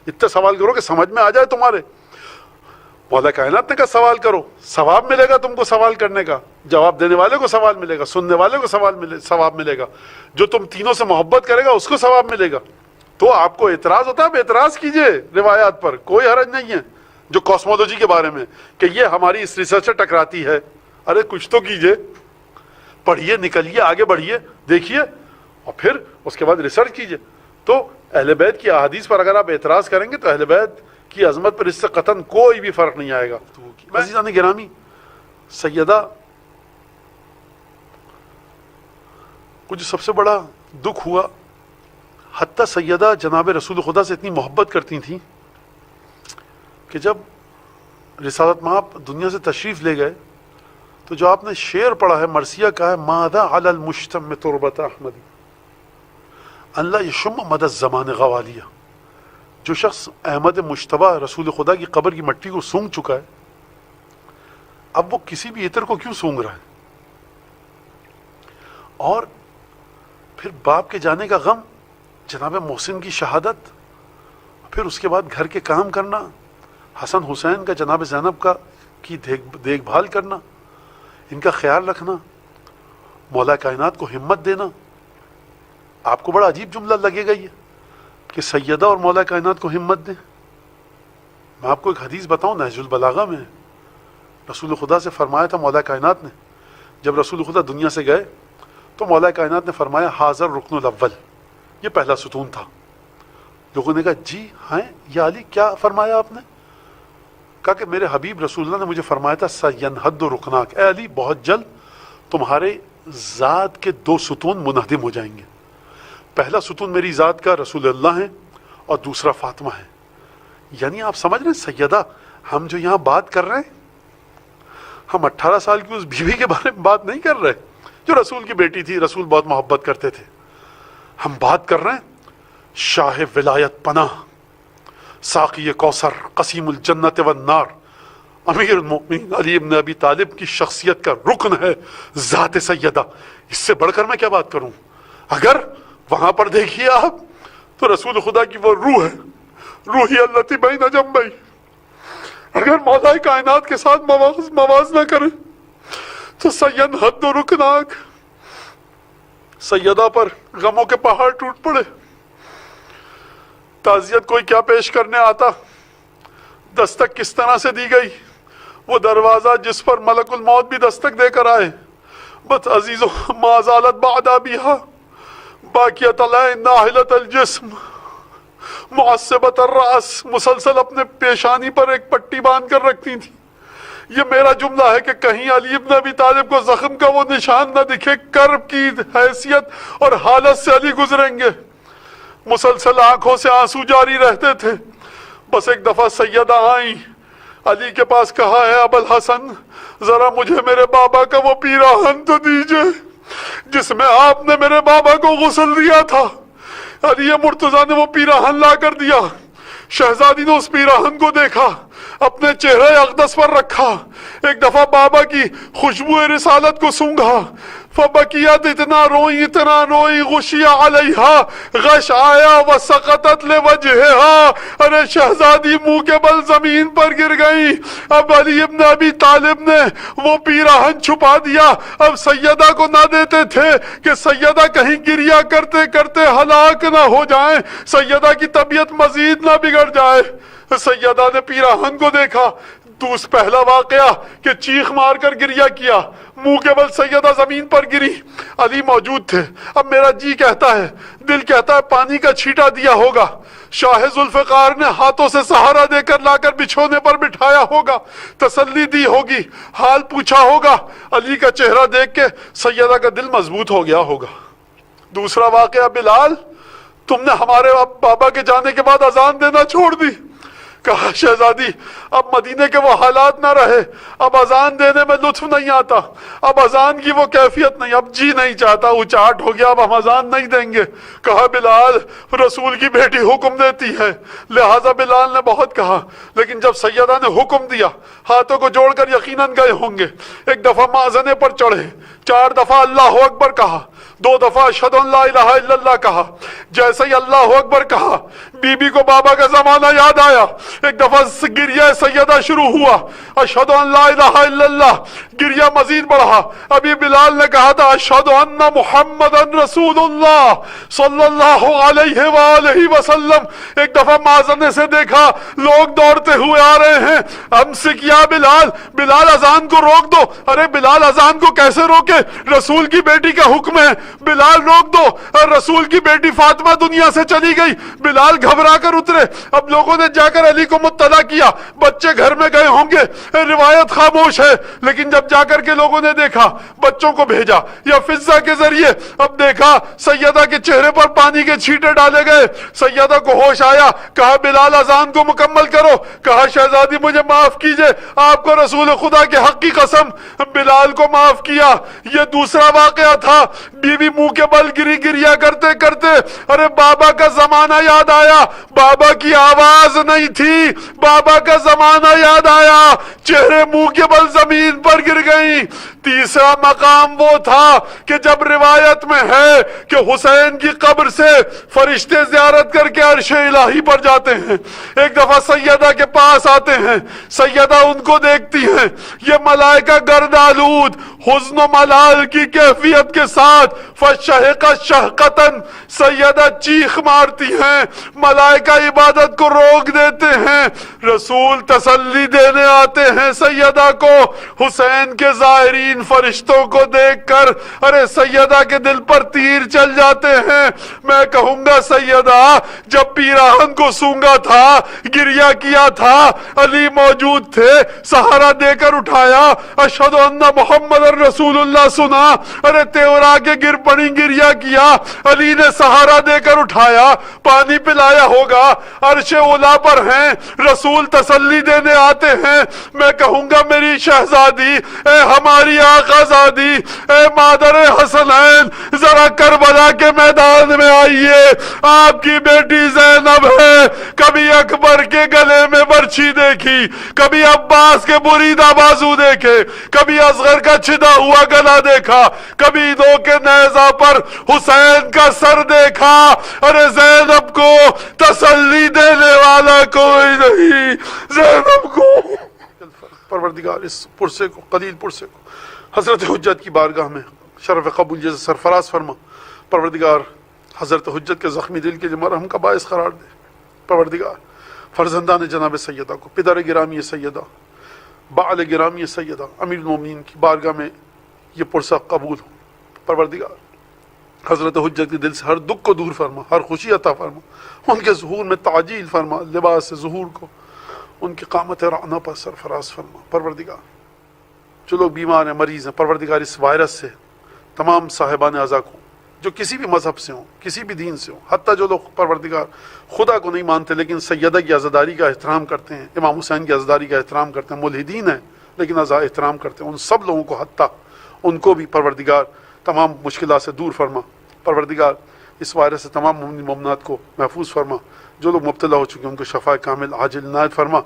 اتنے سوال کرو کہ سمجھ میں آ جائے تمہارے. مولا کائنات نے کہا سوال کرو، ثواب ملے گا تم کو سوال کرنے کا، جواب دینے والے کو سوال ملے گا، سننے والے کو ثواب ملے گا، جو تم تینوں سے محبت کرے گا اس کو ثواب ملے گا. تو آپ کو اعتراض ہوتا ہے، آپ اعتراض کیجئے، روایات پر کوئی حرج نہیں ہے. جو کاسمولوجی کے بارے میں کہ یہ ہماری اس ریسرچ سے ٹکراتی ہے، ارے کچھ تو کیجئے، پڑھیے، نکلیے، آگے بڑھیے، دیکھیے، اور پھر اس کے بعد ریسرچ کیجئے. تو اہل بیت کی احادیث پر اگر آپ اعتراض کریں گے تو اہل بیت کی عظمت پر اس سے قطعاً کوئی بھی فرق نہیں آئے گا. عزیزان گرامی، سیدہ کو جو سب سے بڑا دکھ ہوا، حتیٰ سیدہ جناب رسول خدا سے اتنی محبت کرتی تھیں کہ جب رسالت مآب دنیا سے تشریف لے گئے تو جو آپ نے شعر پڑھا ہے مرثیہ کا ہے، ماذا علی المشتم تربت احمدی اللہ یشم مد الزمان غوالیہ. جو شخص احمد مشتبہ رسول خدا کی قبر کی مٹی کو سونگ چکا ہے، اب وہ کسی بھی عطر کو کیوں سونگ رہا ہے؟ اور پھر باپ کے جانے کا غم، جناب محسن کی شہادت، پھر اس کے بعد گھر کے کام کرنا، حسن حسین کا، جناب زینب کا کی دیکھ بھال کرنا، ان کا خیال رکھنا، مولا کائنات کو ہمت دینا. آپ کو بڑا عجیب جملہ لگے گا یہ کہ سیدہ اور مولا کائنات کو ہمت دیں. میں آپ کو ایک حدیث بتاؤں، نہج البلاغہ میں رسول خدا سے فرمایا تھا مولا کائنات نے، جب رسول خدا دنیا سے گئے تو مولا کائنات نے فرمایا حاضر رکن الاول، یہ پہلا ستون تھا. لوگوں نے کہا جی ہاں یا علی کیا فرمایا آپ نے؟ کہا کہ میرے حبیب رسول اللہ نے مجھے فرمایا تھا سینحد رکناک، اے علی بہت جلد تمہارے ذات کے 2 ستون منہدم ہو جائیں گے. پہلا ستون میری ذات کا رسول اللہ ہیں اور دوسرا فاطمہ ہے. یعنی آپ سمجھ رہے ہیں سیدہ، ہم جو یہاں بات کر رہے ہیں، ہم 18 سال کی اس بیوی کے بارے میں بات نہیں کر رہے جو رسول کی بیٹی تھی، رسول بہت محبت کرتے تھے. ہم بات کر رہے ہیں شاہ ولایت پناہ، ساقی کوثر، قسیم الجنت والنار، امیر المؤمنین علی ابن ابی طالب کی شخصیت کا رکن ہے ذات سیدہ. اس سے بڑھ کر میں کیا بات کروں؟ اگر وہاں پر دیکھیے آپ تو رسول خدا کی وہ روح ہے، روحی التی بین جنبی، اگر مولا کائنات کے ساتھ موازنہ کریں تو سینحد رکناک، سیدہ پر غموں کے پہاڑ ٹوٹ پڑے. تعزیت کوئی کیا پیش کرنے آتا، دستک کس طرح سے دی گئی، وہ دروازہ جس پر ملک الموت بھی دستک دے کر آئے. بس عزیزو ما زالت بعد ابیہا باقیت العین ناحلت الجسم معصبت الراس، مسلسل اپنے پیشانی پر ایک پٹی باندھ کر رکھتی تھی یہ میرا جملہ ہے کہ کہیں علی ابن ابی طالب کو زخم کا وہ نشان نہ دکھے، کرب کی حیثیت اور حالت سے علی گزریں گے۔ مسلسل آنکھوں سے آنسو جاری رہتے تھے۔ بس ایک دفعہ سیدہ آئیں، علی کے پاس کہا ہے ابوالحسن ذرا مجھے میرے بابا کا وہ پیراہن تو دیجئے جس میں آپ نے میرے بابا کو غسل دیا تھا۔ علی مرتضیٰ نے وہ پیراہن لا کر دیا۔ شہزادی نے اس پیراہن کو دیکھا، اپنے چہرے اقدس پر رکھا، ایک دفعہ بابا کی خوشبو رسالت کو سونگھا۔ فبکیت اتنا روئی غشیا علیہا، غش آیا وسقطت لوجہہا، ارے شہزادی منہ کے بل زمین پر گر گئی۔ اب علی ابن ابی طالب نے وہ پیراہن چھپا دیا، اب سیدہ کو نہ دیتے تھے کہ سیدہ کہیں گریا کرتے کرتے ہلاک نہ ہو جائیں، سیدہ کی طبیعت مزید نہ بگڑ جائے۔ سیدہ نے پیراہن کو دیکھا، پہلا واقعہ کہ چیخ مار کر گریا کیا، منہ کے بل سیدہ زمین پر گری۔ علی موجود تھے۔ اب میرا جی کہتا ہے، دل کہتا ہے پانی کا چھیٹا دیا ہوگا، شاہ ذوالفقار نے ہاتھوں سے سہارا دے کر لا کر بچھونے پر بٹھایا ہوگا، تسلی دی ہوگی، حال پوچھا ہوگا۔ علی کا چہرہ دیکھ کے سیدہ کا دل مضبوط ہو گیا ہوگا۔ دوسرا واقعہ، بلال تم نے ہمارے بابا کے جانے کے بعد اذان دینا چھوڑ دی۔ کہا شہزادی اب مدینے کے وہ حالات نہ رہے، اب اذان دینے میں لطف نہیں آتا، اب اذان کی وہ کیفیت نہیں، اب جی نہیں چاہتا، اچاٹ ہو گیا، اب ہم اذان نہیں دیں گے۔ کہا بلال رسول کی بیٹی حکم دیتی ہے، لہٰذا بلال نے بہت کہا، لیکن جب سیدہ نے حکم دیا ہاتھوں کو جوڑ کر یقیناً گئے ہوں گے۔ ایک دفعہ مازنے پر چڑھے، 4 دفعہ اللہ اکبر کہا، 2 دفعہ اشہد ان لا الہ الا اللہ کہا۔ جیسے ہی اللہ اکبر کہا بی بی کو بابا کا زمانہ یاد آیا، ایک دفعہ گریہ سیدہ شروع ہوا، اشہد ان لا الہ الا اللہ، گریہ مزید بڑھا۔ ابھی بلال نے کہا تھا اشہد ان محمدن رسول اللہ صلی اللہ علیہ وآلہ وسلم۔ ایک دفعہ مازنے سے دیکھا لوگ دوڑتے ہوئے آ رہے ہیں، ہم سے کیا بلال، بلال اذان کو روک دو۔ ارے بلال اذان کو کیسے روکے، رسول کی بیٹی کا حکم ہے، بلال روک دو۔ رسول کی بیٹی فاطمہ دنیا سے چلی گئی۔ بلال گھبرا کر اترے۔ اب لوگوں نے جا کر علی کو مطلع کیا، بچے گھر میں گئے ہوں گے، روایت خاموش ہے، لیکن جب جا کر کے لوگوں نے دیکھا بچوں کو بھیجا یا فضہ کے ذریعے، اب دیکھا سیدہ کے چہرے پر پانی کے چھینٹے ڈالے گئے۔ سیدہ کو ہوش آیا، کہا بلال اذان کو مکمل کرو۔ کہا شہزادی مجھے معاف کیجئے، آپ کو رسول خدا کے حق کی قسم۔ بلال کو معاف کیا۔ یہ دوسرا واقعہ تھا، بیوی منہ کے بل گریا کرتے کرتے ارے بابا کا زمانہ یاد آیا، بابا کی آواز نہیں تھی، بابا کا زمانہ یاد آیا، چہرے منہ کے بل زمین پر گر گئی۔ تیسرا مقام وہ تھا کہ جب روایت میں ہے کہ حسین کی قبر سے فرشتے زیارت کر کے عرش الہی پر جاتے ہیں، ایک دفعہ سیدہ کے پاس آتے ہیں، سیدہ ان کو دیکھتی ہیں، یہ ملائکہ گرد آلود حزن و ملال کی کیفیت کے ساتھ فشہقت شہقتن، سیدہ چیخ مارتی ہیں، ملائکہ عبادت کو روک دیتے ہیں، رسول تسلی دینے آتے ہیں سیدہ کو۔ حسین کے ظاہرین فرشتوں کو دیکھ کر ارے سیدہ کے دل پر تیر چل جاتے ہیں۔ میں کہوں گا سیدہ جب پیراہن کو سونگا تھا، گریہ کیا تھا، علی موجود تھے، سہارا دے کر اٹھایا، اشہد ان محمد رسول اللہ سنا، ارے تیورا کے گر پڑی، گریہ کیا، علی نے سہارا دے کر اٹھایا، پانی پلایا ہوگا، عرش اولا پر ہیں، رسول تسلی دینے آتے ہیں۔ میں کہوں گا میری شہزادی، اے ہماری آقا زادی، اے مادر حسنین، ذرا کربلا کے میدان میں آئیے، آپ کی بیٹی زینب ہے، کبھی اکبر کے گلے میں برچھی دیکھی، کبھی عباس کے بریدہ بازو دیکھے، کبھی اصغر کا چھدا ہوا گلا دیکھا، کبھی دو کے نیزہ پر حسین کا سر دیکھا، ارے زینب کو تسلی دینے والا کوئی نہیں، زینب کو پروردگار اس پرسے کو، قلیل پرسے کو حضرت حجت کی بارگاہ میں شرف قبول جیسے سرفراز فرما۔ پروردگار حضرت حجت کے زخمی دل کے لیے مرہم کا باعث قرار دے۔ پروردگار فرزندان جناب سیدہ کو، پدر گرامی سیدہ، بعل گرامی سیدہ امیر المومنین کی بارگاہ میں یہ پرسہ قبول ہو۔ پروردگار حضرت حجت کے دل سے ہر دکھ کو دور فرما، ہر خوشی عطا فرما، ان کے ظہور میں تعجیل فرما، لباس ظہور کو ان کی قامت رعنا پر سرفراز فرما۔ پروردگار جو لوگ بیمار ہیں، مریض ہیں، پروردگار اس وائرس سے تمام صاحبان اعضاء کو، جو کسی بھی مذہب سے ہوں، کسی بھی دین سے ہوں، حتیٰ جو لوگ پروردگار خدا کو نہیں مانتے لیکن سیدہ کی عزاداری کا احترام کرتے ہیں، امام حسین کی عزاداری کا احترام کرتے ہیں، ملحدین ہیں لیکن احترام کرتے ہیں، ان سب لوگوں کو حتیٰ ان کو بھی پروردگار تمام مشکلات سے دور فرما، پروردگار اس وائرس سے تمام مومنات کو محفوظ فرما، جو لوگ مبتلا ہو چکے ہیں ان کو شفا کامل عاجل عنایت فرما،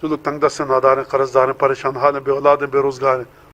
جو لوگ تنگ دست سے نادار ہیں، قرض دار ہیں، پریشان حال ہیں، بے اولاد ہیں، بے روزگار ہیں،